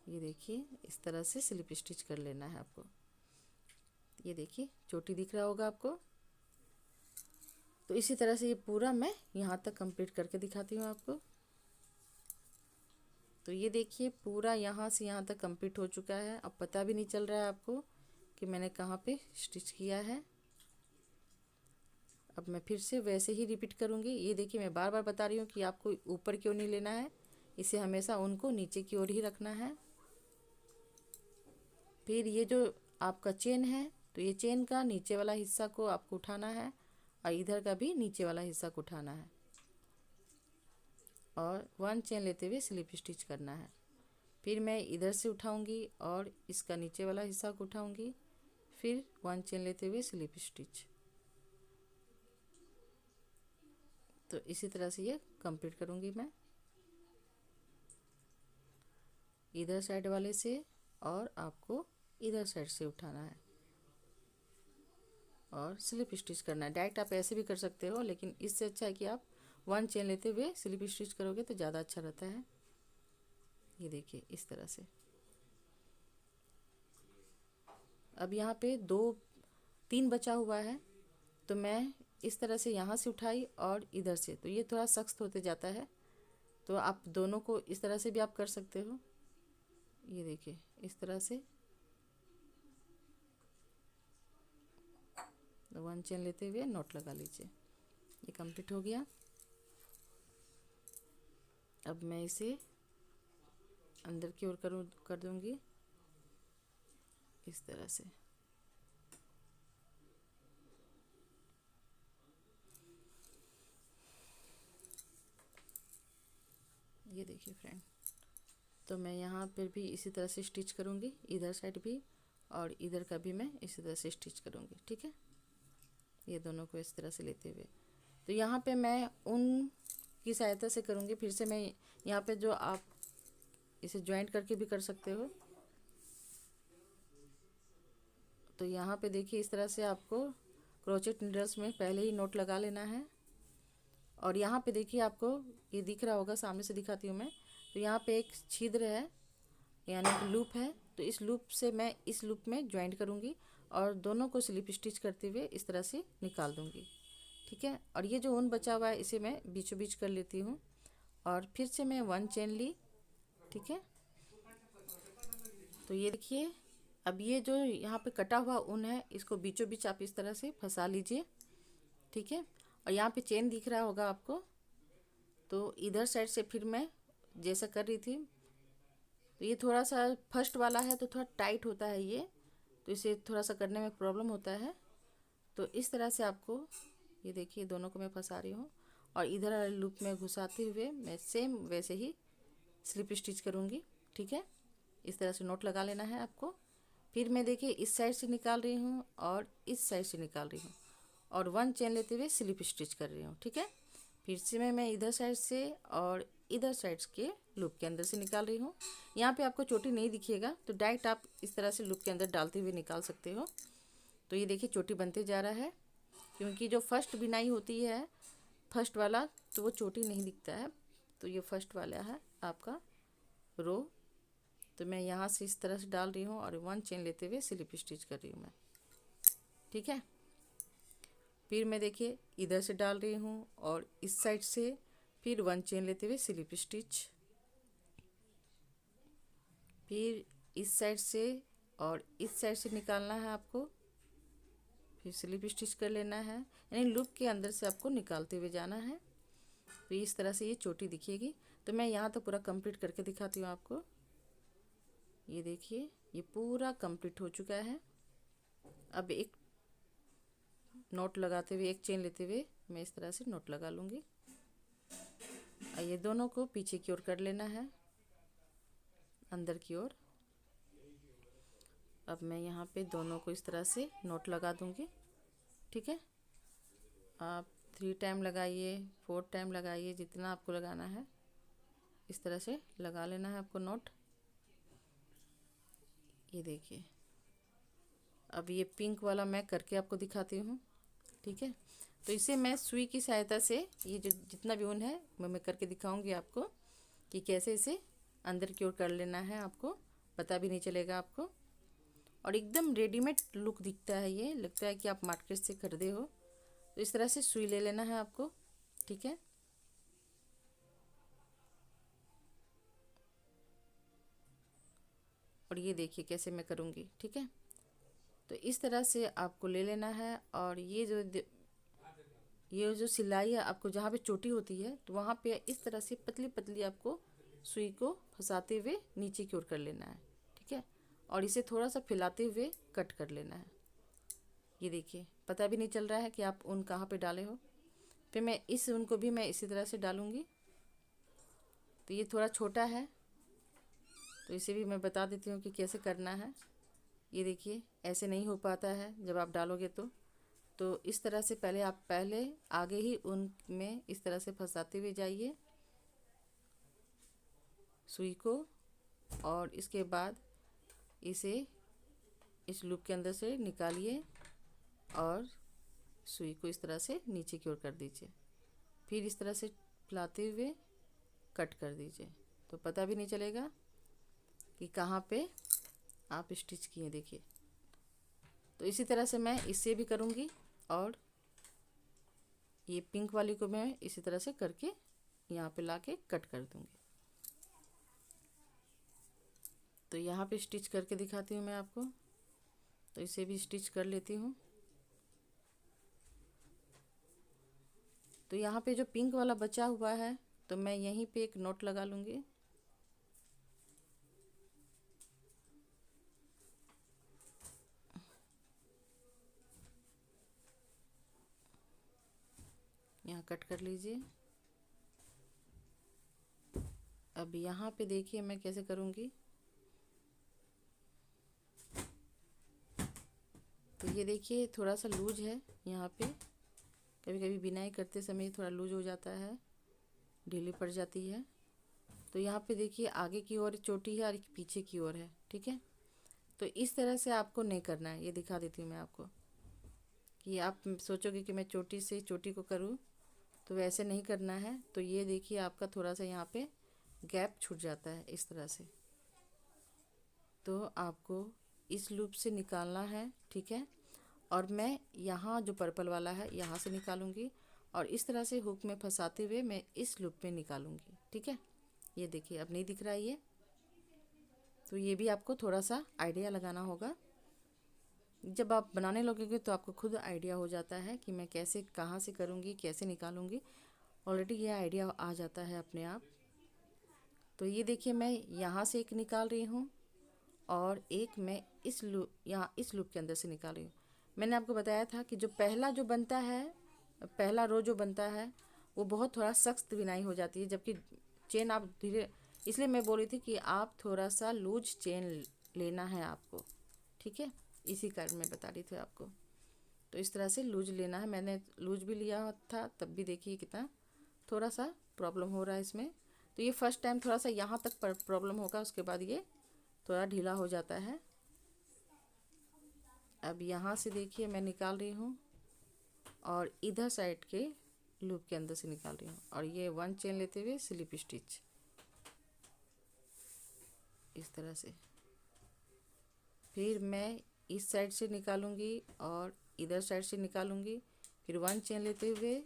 ये देखिए, इस तरह से स्लिप स्टिच कर लेना है आपको। ये देखिए, चोटी दिख रहा होगा आपको। तो इसी तरह से ये पूरा मैं यहाँ तक कंप्लीट करके दिखाती हूँ आपको। तो ये देखिए, पूरा यहाँ से यहाँ तक कंप्लीट हो चुका है। अब पता भी नहीं चल रहा है आपको कि मैंने कहाँ पे स्टिच किया है। अब मैं फिर से वैसे ही रिपीट करूँगी। ये देखिए, मैं बार बार बता रही हूँ कि आपको ऊपर की ओर नहीं लेना है, इसे हमेशा उनको नीचे की ओर ही रखना है। फिर ये जो आपका चेन है, तो ये चेन का नीचे वाला हिस्सा को आपको उठाना है और इधर का भी नीचे वाला हिस्सा को उठाना है और 1 चेन लेते हुए स्लिप स्टिच करना है। फिर मैं इधर से उठाऊंगी और इसका नीचे वाला हिस्सा को उठाऊंगी, फिर 1 चेन लेते हुए स्लिप स्टिच। तो इसी तरह से ये कंप्लीट करूंगी मैं इधर साइड वाले से, और आपको इधर साइड से उठाना है और स्लिप स्टिच करना है। डायरेक्ट आप ऐसे भी कर सकते हो, लेकिन इससे अच्छा है कि आप 1 चेन लेते हुए स्लिप स्टिच करोगे तो ज़्यादा अच्छा रहता है। ये देखिए, इस तरह से। अब यहाँ पे 3 बचा हुआ है, तो मैं इस तरह से यहाँ से उठाई और इधर से, तो ये थोड़ा सख्त होते जाता है। तो आप दोनों को इस तरह से भी आप कर सकते हो। ये देखिए, इस तरह से 1 चेन लेते हुए नॉट लगा लीजिए। ये कंप्लीट हो गया। अब मैं इसे अंदर की ओर कर दूंगी इस तरह से। ये देखिए फ्रेंड, तो मैं यहाँ पर भी इसी तरह से स्टिच करूँगी, इधर साइड भी और इधर का भी मैं इसी तरह से स्टिच करूँगी। ठीक है, ये दोनों को इस तरह से लेते हुए। तो यहाँ पे मैं ऊन की सहायता से करूँगी। फिर से मैं यहाँ पे जो आप इसे ज्वाइंट करके भी कर सकते हो। तो यहाँ पे देखिए, इस तरह से आपको क्रोचेट नीडल्स में पहले ही नोट लगा लेना है। और यहाँ पे देखिए, आपको ये दिख रहा होगा, सामने से दिखाती हूँ मैं। तो यहाँ पे एक छिद्र है, यानी लूप है। तो इस लूप से मैं इस लूप में ज्वाइंट करूँगी और दोनों को स्लिप स्टिच करते हुए इस तरह से निकाल दूँगी। ठीक है, और ये जो ऊन बचा हुआ है इसे मैं बीचों बीच कर लेती हूँ और फिर से मैं 1 चेन ली। ठीक है, तो ये देखिए, अब ये जो यहाँ पे कटा हुआ ऊन है, इसको बीचों बीच आप इस तरह से फंसा लीजिए। ठीक है, और यहाँ पे चेन दिख रहा होगा आपको। तो इधर साइड से फिर मैं जैसा कर रही थी, तो ये थोड़ा सा फर्स्ट वाला है तो थोड़ा टाइट होता है ये, तो इसे थोड़ा सा करने में प्रॉब्लम होता है। तो इस तरह से आपको, ये देखिए, दोनों को मैं फंसा रही हूँ और इधर वाले लूप में घुसाते हुए मैं सेम वैसे ही स्लिप स्टिच करूँगी। ठीक है, इस तरह से नोट लगा लेना है आपको। फिर मैं देखिए इस साइड से निकाल रही हूँ और इस साइड से निकाल रही हूँ और 1 चेन लेते हुए स्लिप स्टिच कर रही हूँ। ठीक है, फिर से मैं इधर साइड से और इधर साइड के लूप के अंदर से निकाल रही हूँ। यहाँ पे आपको चोटी नहीं दिखिएगा, तो डायरेक्ट आप इस तरह से लूप के अंदर डालते हुए निकाल सकते हो। तो ये देखिए, चोटी बनते जा रहा है, क्योंकि जो फर्स्ट बिनाई होती है, फर्स्ट वाला, तो वो चोटी नहीं दिखता है। तो ये फर्स्ट वाला है आपका रो। तो मैं यहाँ से इस तरह से डाल रही हूँ और 1 चेन लेते हुए स्लिप स्टिच कर रही हूँ मैं। ठीक है, फिर मैं देखिए इधर से डाल रही हूँ और इस साइड से फिर 1 चेन लेते हुए स्लिप स्टिच, फिर इस साइड से और इस साइड से निकालना है आपको, फिर स्लिप स्टिच कर लेना है, यानी लूप के अंदर से आपको निकालते हुए जाना है। तो इस तरह से ये चोटी दिखेगी। तो मैं यहाँ तक पूरा कंप्लीट करके दिखाती हूँ आपको। ये देखिए, ये पूरा कंप्लीट हो चुका है। अब एक नोट लगाते हुए, एक चेन लेते हुए मैं इस तरह से नोट लगा लूँगी और ये दोनों को पीछे की ओर कर लेना है, अंदर की ओर। अब मैं यहाँ पे दोनों को इस तरह से नोट लगा दूँगी। ठीक है, आप 3 टाइम लगाइए, 4 टाइम लगाइए, जितना आपको लगाना है इस तरह से लगा लेना है आपको नॉट। ये देखिए, अब ये पिंक वाला मैं करके आपको दिखाती हूँ, ठीक है। तो इसे मैं सुई की सहायता से ये जो जितना भी ऊन है मैं करके दिखाऊंगी आपको कि कैसे इसे अंदर की ओर कर लेना है, आपको पता भी नहीं चलेगा आपको, और एकदम रेडीमेड लुक दिखता है। ये लगता है कि आप मार्केट से खरीदे हो। तो इस तरह से सुई ले लेना है आपको, ठीक है। और ये देखिए कैसे मैं करूँगी, ठीक है। तो इस तरह से आपको ले लेना है, और ये जो सिलाई है आपको जहाँ पे चोटी होती है तो वहाँ पे इस तरह से पतली पतली आपको सुई को फंसाते हुए नीचे की ओर कर लेना है, ठीक है। और इसे थोड़ा सा फैलाते हुए कट कर लेना है। ये देखिए, पता भी नहीं चल रहा है कि आप ऊन कहाँ पे डाले हो। फिर मैं इस ऊन को भी मैं इसी तरह से डालूँगी। तो ये थोड़ा छोटा है, तो इसे भी मैं बता देती हूँ कि कैसे करना है। ये देखिए, ऐसे नहीं हो पाता है जब आप डालोगे तो इस तरह से पहले आगे ही ऊन में इस तरह से फंसाते हुए जाइए सुई को, और इसके बाद इसे इस लूप के अंदर से निकालिए और सुई को इस तरह से नीचे की ओर कर दीजिए। फिर इस तरह से फैलाते हुए कट कर दीजिए, तो पता भी नहीं चलेगा कि कहाँ पे आप स्टिच किए। देखिए, तो इसी तरह से मैं इससे भी करूँगी, और ये पिंक वाली को मैं इसी तरह से करके यहाँ पे लाके कट कर दूँगी। तो यहाँ पे स्टिच करके दिखाती हूँ मैं आपको। तो इसे भी स्टिच कर लेती हूँ। तो यहाँ पे जो पिंक वाला बचा हुआ है तो मैं यहीं पे एक नोट लगा लूँगी। यहाँ कट कर लीजिए। अब यहाँ पे देखिए मैं कैसे करूँगी। तो ये देखिए थोड़ा सा लूज है यहाँ पे, कभी कभी बिनाई करते समय थोड़ा लूज हो जाता है, ढीली पड़ जाती है। तो यहाँ पे देखिए आगे की ओर चोटी है और पीछे की ओर है, ठीक है। तो इस तरह से आपको नहीं करना है, ये दिखा देती हूँ मैं आपको कि आप सोचोगे कि मैं चोटी से चोटी को करूँ, तो वैसे नहीं करना है। तो ये देखिए आपका थोड़ा सा यहाँ पे गैप छूट जाता है इस तरह से, तो आपको इस लूप से निकालना है, ठीक है। और मैं यहाँ जो पर्पल वाला है यहाँ से निकालूंगी, और इस तरह से हुक में फंसाते हुए मैं इस लूप में निकालूंगी, ठीक है। ये देखिए अब नहीं दिख रहा है ये, तो ये भी आपको थोड़ा सा आइडिया लगाना होगा। जब आप बनाने लगोगे तो आपको खुद आइडिया हो जाता है कि मैं कैसे कहाँ से करूँगी, कैसे निकालूंगी। ऑलरेडी ये आइडिया आ जाता है अपने आप। तो ये देखिए मैं यहाँ से एक निकाल रही हूँ, और एक मैं इस लूप यहाँ इस लूप के अंदर से निकाल रही हूँ। मैंने आपको बताया था कि जो पहला जो बनता है, पहला रो जो बनता है वो बहुत थोड़ा सख्त बिनाई हो जाती है, जबकि चेन आप धीरे, इसलिए मैं बोल रही थी कि आप थोड़ा सा लूज चेन लेना है आपको, ठीक है। इसी कारण मैं बता रही थी आपको। तो इस तरह से लूज लेना है, मैंने लूज भी लिया था, तब भी देखिए कितना थोड़ा सा प्रॉब्लम हो रहा है इसमें। तो ये फर्स्ट टाइम थोड़ा सा यहाँ तक प्रॉब्लम होगा, उसके बाद ये थोड़ा ढीला हो जाता है। अब यहाँ से देखिए मैं निकाल रही हूँ, और इधर साइड के लूप के अंदर से निकाल रही हूँ, और ये 1 चेन लेते हुए स्लिप स्टिच इस तरह से। फिर मैं इस साइड से निकालूंगी और इधर साइड से निकालूंगी, फिर 1 चेन लेते हुए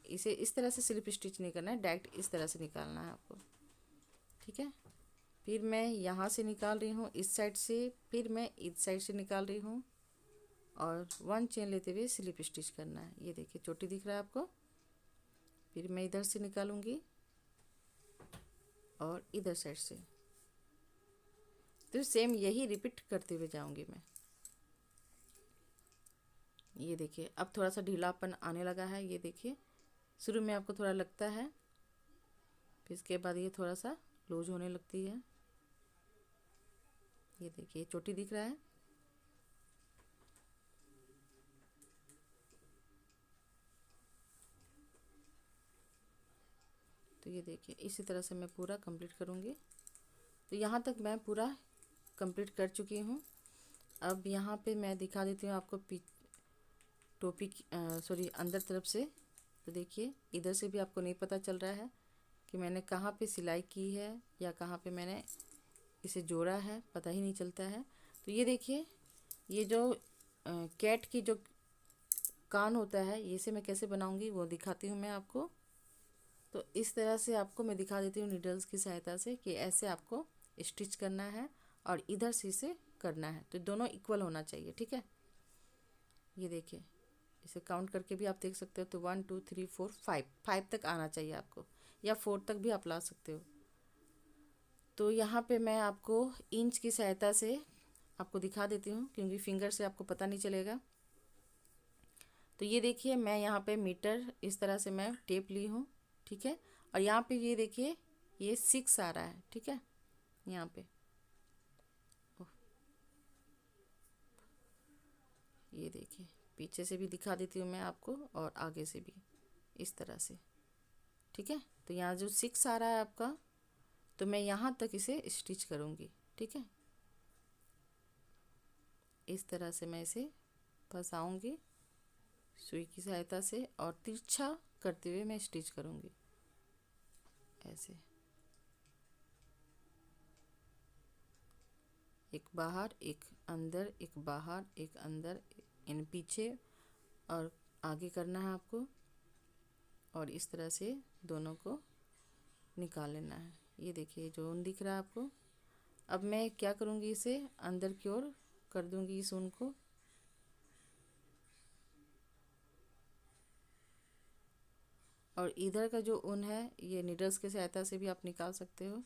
इसे इस तरह से स्लिप स्टिच नहीं करना है, डायरेक्ट इस तरह से निकालना है आपको, ठीक है। फिर मैं यहाँ से निकाल रही हूँ इस साइड से, फिर मैं इस साइड से निकाल रही हूँ, और 1 चेन लेते हुए स्लिप स्टिच करना है। ये देखिए चोटी दिख रहा है आपको। फिर मैं इधर से निकालूंगी और इधर साइड से, तो सेम यही रिपीट करते हुए जाऊंगी मैं। ये देखिए अब थोड़ा सा ढीलापन आने लगा है। ये देखिए शुरू में आपको थोड़ा लगता है, फिर इसके बाद ये थोड़ा सा लूज होने लगती है। ये देखिए चोटी दिख रहा है। तो ये देखिए इसी तरह से मैं पूरा कंप्लीट करूँगी। तो यहाँ तक मैं पूरा कंप्लीट कर चुकी हूँ। अब यहाँ पे मैं दिखा देती हूँ आपको टोपी सॉरी अंदर तरफ से। तो देखिए इधर से भी आपको नहीं पता चल रहा है कि मैंने कहाँ पे सिलाई की है या कहाँ पे मैंने इसे जोड़ा है, पता ही नहीं चलता है। तो ये देखिए ये जो कैट की जो कान होता है, ये से मैं कैसे बनाऊंगी वो दिखाती हूँ मैं आपको। तो इस तरह से आपको मैं दिखा देती हूँ नीडल्स की सहायता से कि ऐसे आपको स्टिच करना है और इधर से इसे करना है। तो दोनों इक्वल होना चाहिए, ठीक है। ये देखिए इसे काउंट करके भी आप देख सकते हो। तो 1 2 3 4 5 तक आना चाहिए आपको, या 4 तक भी आप ला सकते हो। तो यहाँ पे मैं आपको इंच की सहायता से आपको दिखा देती हूँ, क्योंकि फिंगर से आपको पता नहीं चलेगा। तो ये देखिए मैं यहाँ पे मीटर इस तरह से मैं टेप ली हूँ, ठीक है। और यहाँ पे ये देखिए ये 6 आ रहा है, ठीक है। यहाँ पे ये देखिए पीछे से भी दिखा देती हूँ मैं आपको और आगे से भी इस तरह से, ठीक है। तो यहाँ जो 6 आ रहा है आपका, तो मैं यहाँ तक इसे स्टिच करूँगी, ठीक है। इस तरह से मैं इसे फंसाऊँगी सुई की सहायता से और तिरछा करते हुए मैं स्टिच करूँगी ऐसे। एक बाहर एक अंदर, एक बाहर एक अंदर, इन पीछे और आगे करना है आपको। और इस तरह से दोनों को निकाल लेना है। ये देखिए जो ऊन दिख रहा है आपको। अब मैं क्या करूँगी, इसे अंदर की ओर कर दूँगी इस ऊन को। और इधर का जो ऊन है ये नीडल्स की सहायता से भी आप निकाल सकते हो,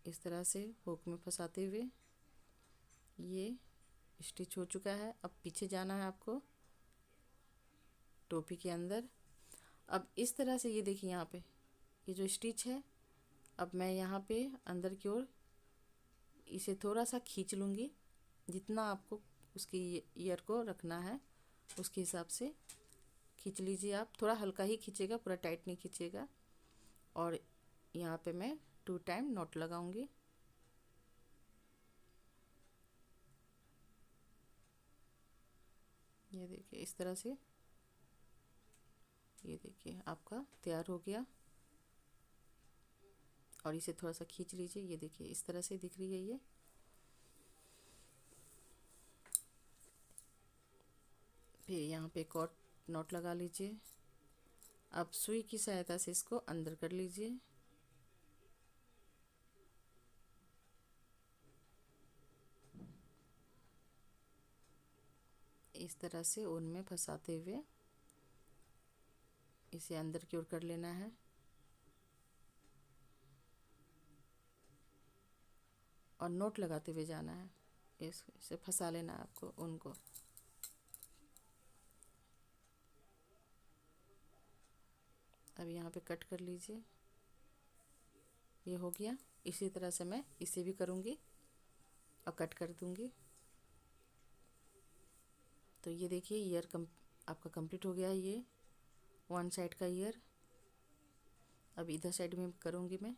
इस तरह से हुक में फंसाते हुए। ये स्टिच हो चुका है। अब पीछे जाना है आपको टोपी के अंदर। अब इस तरह से ये देखिए यहाँ पे ये जो स्टिच है, अब मैं यहाँ पे अंदर की ओर इसे थोड़ा सा खींच लूँगी। जितना आपको उसकी ईयर को रखना है उसके हिसाब से खींच लीजिए आप। थोड़ा हल्का ही खींचेगा, पूरा टाइट नहीं खींचेगा। और यहाँ पे मैं 2 टाइम नॉट लगाऊंगी। ये देखिए इस तरह से, ये देखिए आपका तैयार हो गया। और इसे थोड़ा सा खींच लीजिए। ये देखिए इस तरह से दिख रही है ये। फिर यहाँ पे एक और नॉट लगा लीजिए। अब सुई की सहायता से इसको अंदर कर लीजिए। इस तरह से ऊन में फंसाते हुए इसे अंदर की ओर कर लेना है। और नोट लगाते हुए जाना है। इसे फंसा लेना है आपको ऊन को। अब यहाँ पे कट कर लीजिए। ये हो गया। इसी तरह से मैं इसे भी करूँगी और कट कर दूँगी। तो ये देखिए ईयर आपका कंप्लीट हो गया है। ये वन साइड का ईयर। अब इधर साइड में करूँगी मैं।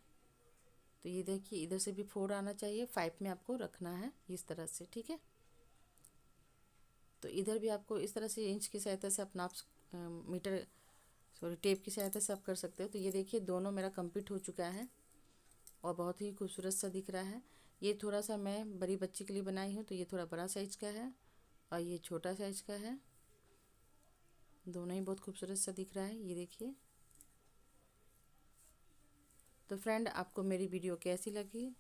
तो ये देखिए इधर से भी 4 आना चाहिए, 5 में आपको रखना है इस तरह से, ठीक है। तो इधर भी आपको इस तरह से इंच की सहायता से आप नाप मीटर सॉरी टेप की सहायता से आप कर सकते हो। तो ये देखिए दोनों मेरा कंप्लीट हो चुका है और बहुत ही खूबसूरत सा दिख रहा है। ये थोड़ा सा मैं बड़ी बच्ची के लिए बनाई हूँ, तो ये थोड़ा बड़ा साइज का है और ये छोटा साइज का है। दोनों ही बहुत खूबसूरत सा दिख रहा है। ये देखिए। तो फ्रेंड आपको मेरी वीडियो कैसी लगी?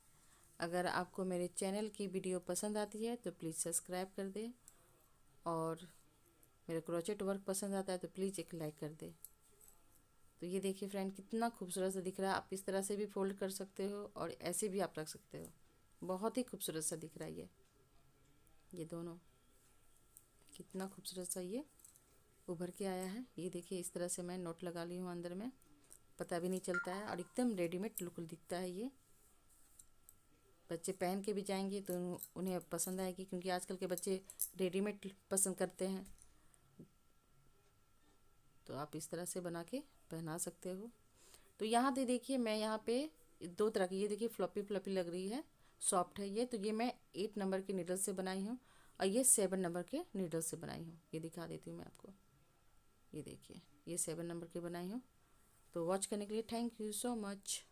अगर आपको मेरे चैनल की वीडियो पसंद आती है तो प्लीज़ सब्सक्राइब कर दें। और मेरा क्रोचेट वर्क पसंद आता है तो प्लीज़ एक लाइक कर दे। तो ये देखिए फ्रेंड कितना खूबसूरत सा दिख रहा है। आप इस तरह से भी फोल्ड कर सकते हो और ऐसे भी आप रख सकते हो। बहुत ही खूबसूरत सा दिख रहा है ये दोनों। कितना खूबसूरत सा ये उभर के आया है। ये देखिए इस तरह से मैं नोट लगा ली हूँ अंदर में, पता भी नहीं चलता है और एकदम रेडीमेड लुक दिखता है ये। बच्चे पहन के भी जाएंगे तो उन्हें पसंद आएगी, क्योंकि आजकल के बच्चे रेडीमेड पसंद करते हैं। तो आप इस तरह से बना के पहना सकते हो। तो यहाँ दे देखिए मैं यहाँ पे दो तरह की, ये देखिए फ्लॉपी फ्लॉपी लग रही है, सॉफ्ट है ये, तो ये मैं 8 नंबर के नीडल से बनाई हूँ और ये 7 नंबर के नीडल से बनाई हूँ। ये दिखा देती हूँ मैं आपको, ये देखिए ये 7 नंबर की बनाई हूँ। तो वॉच करने के लिए थैंक यू सो मच।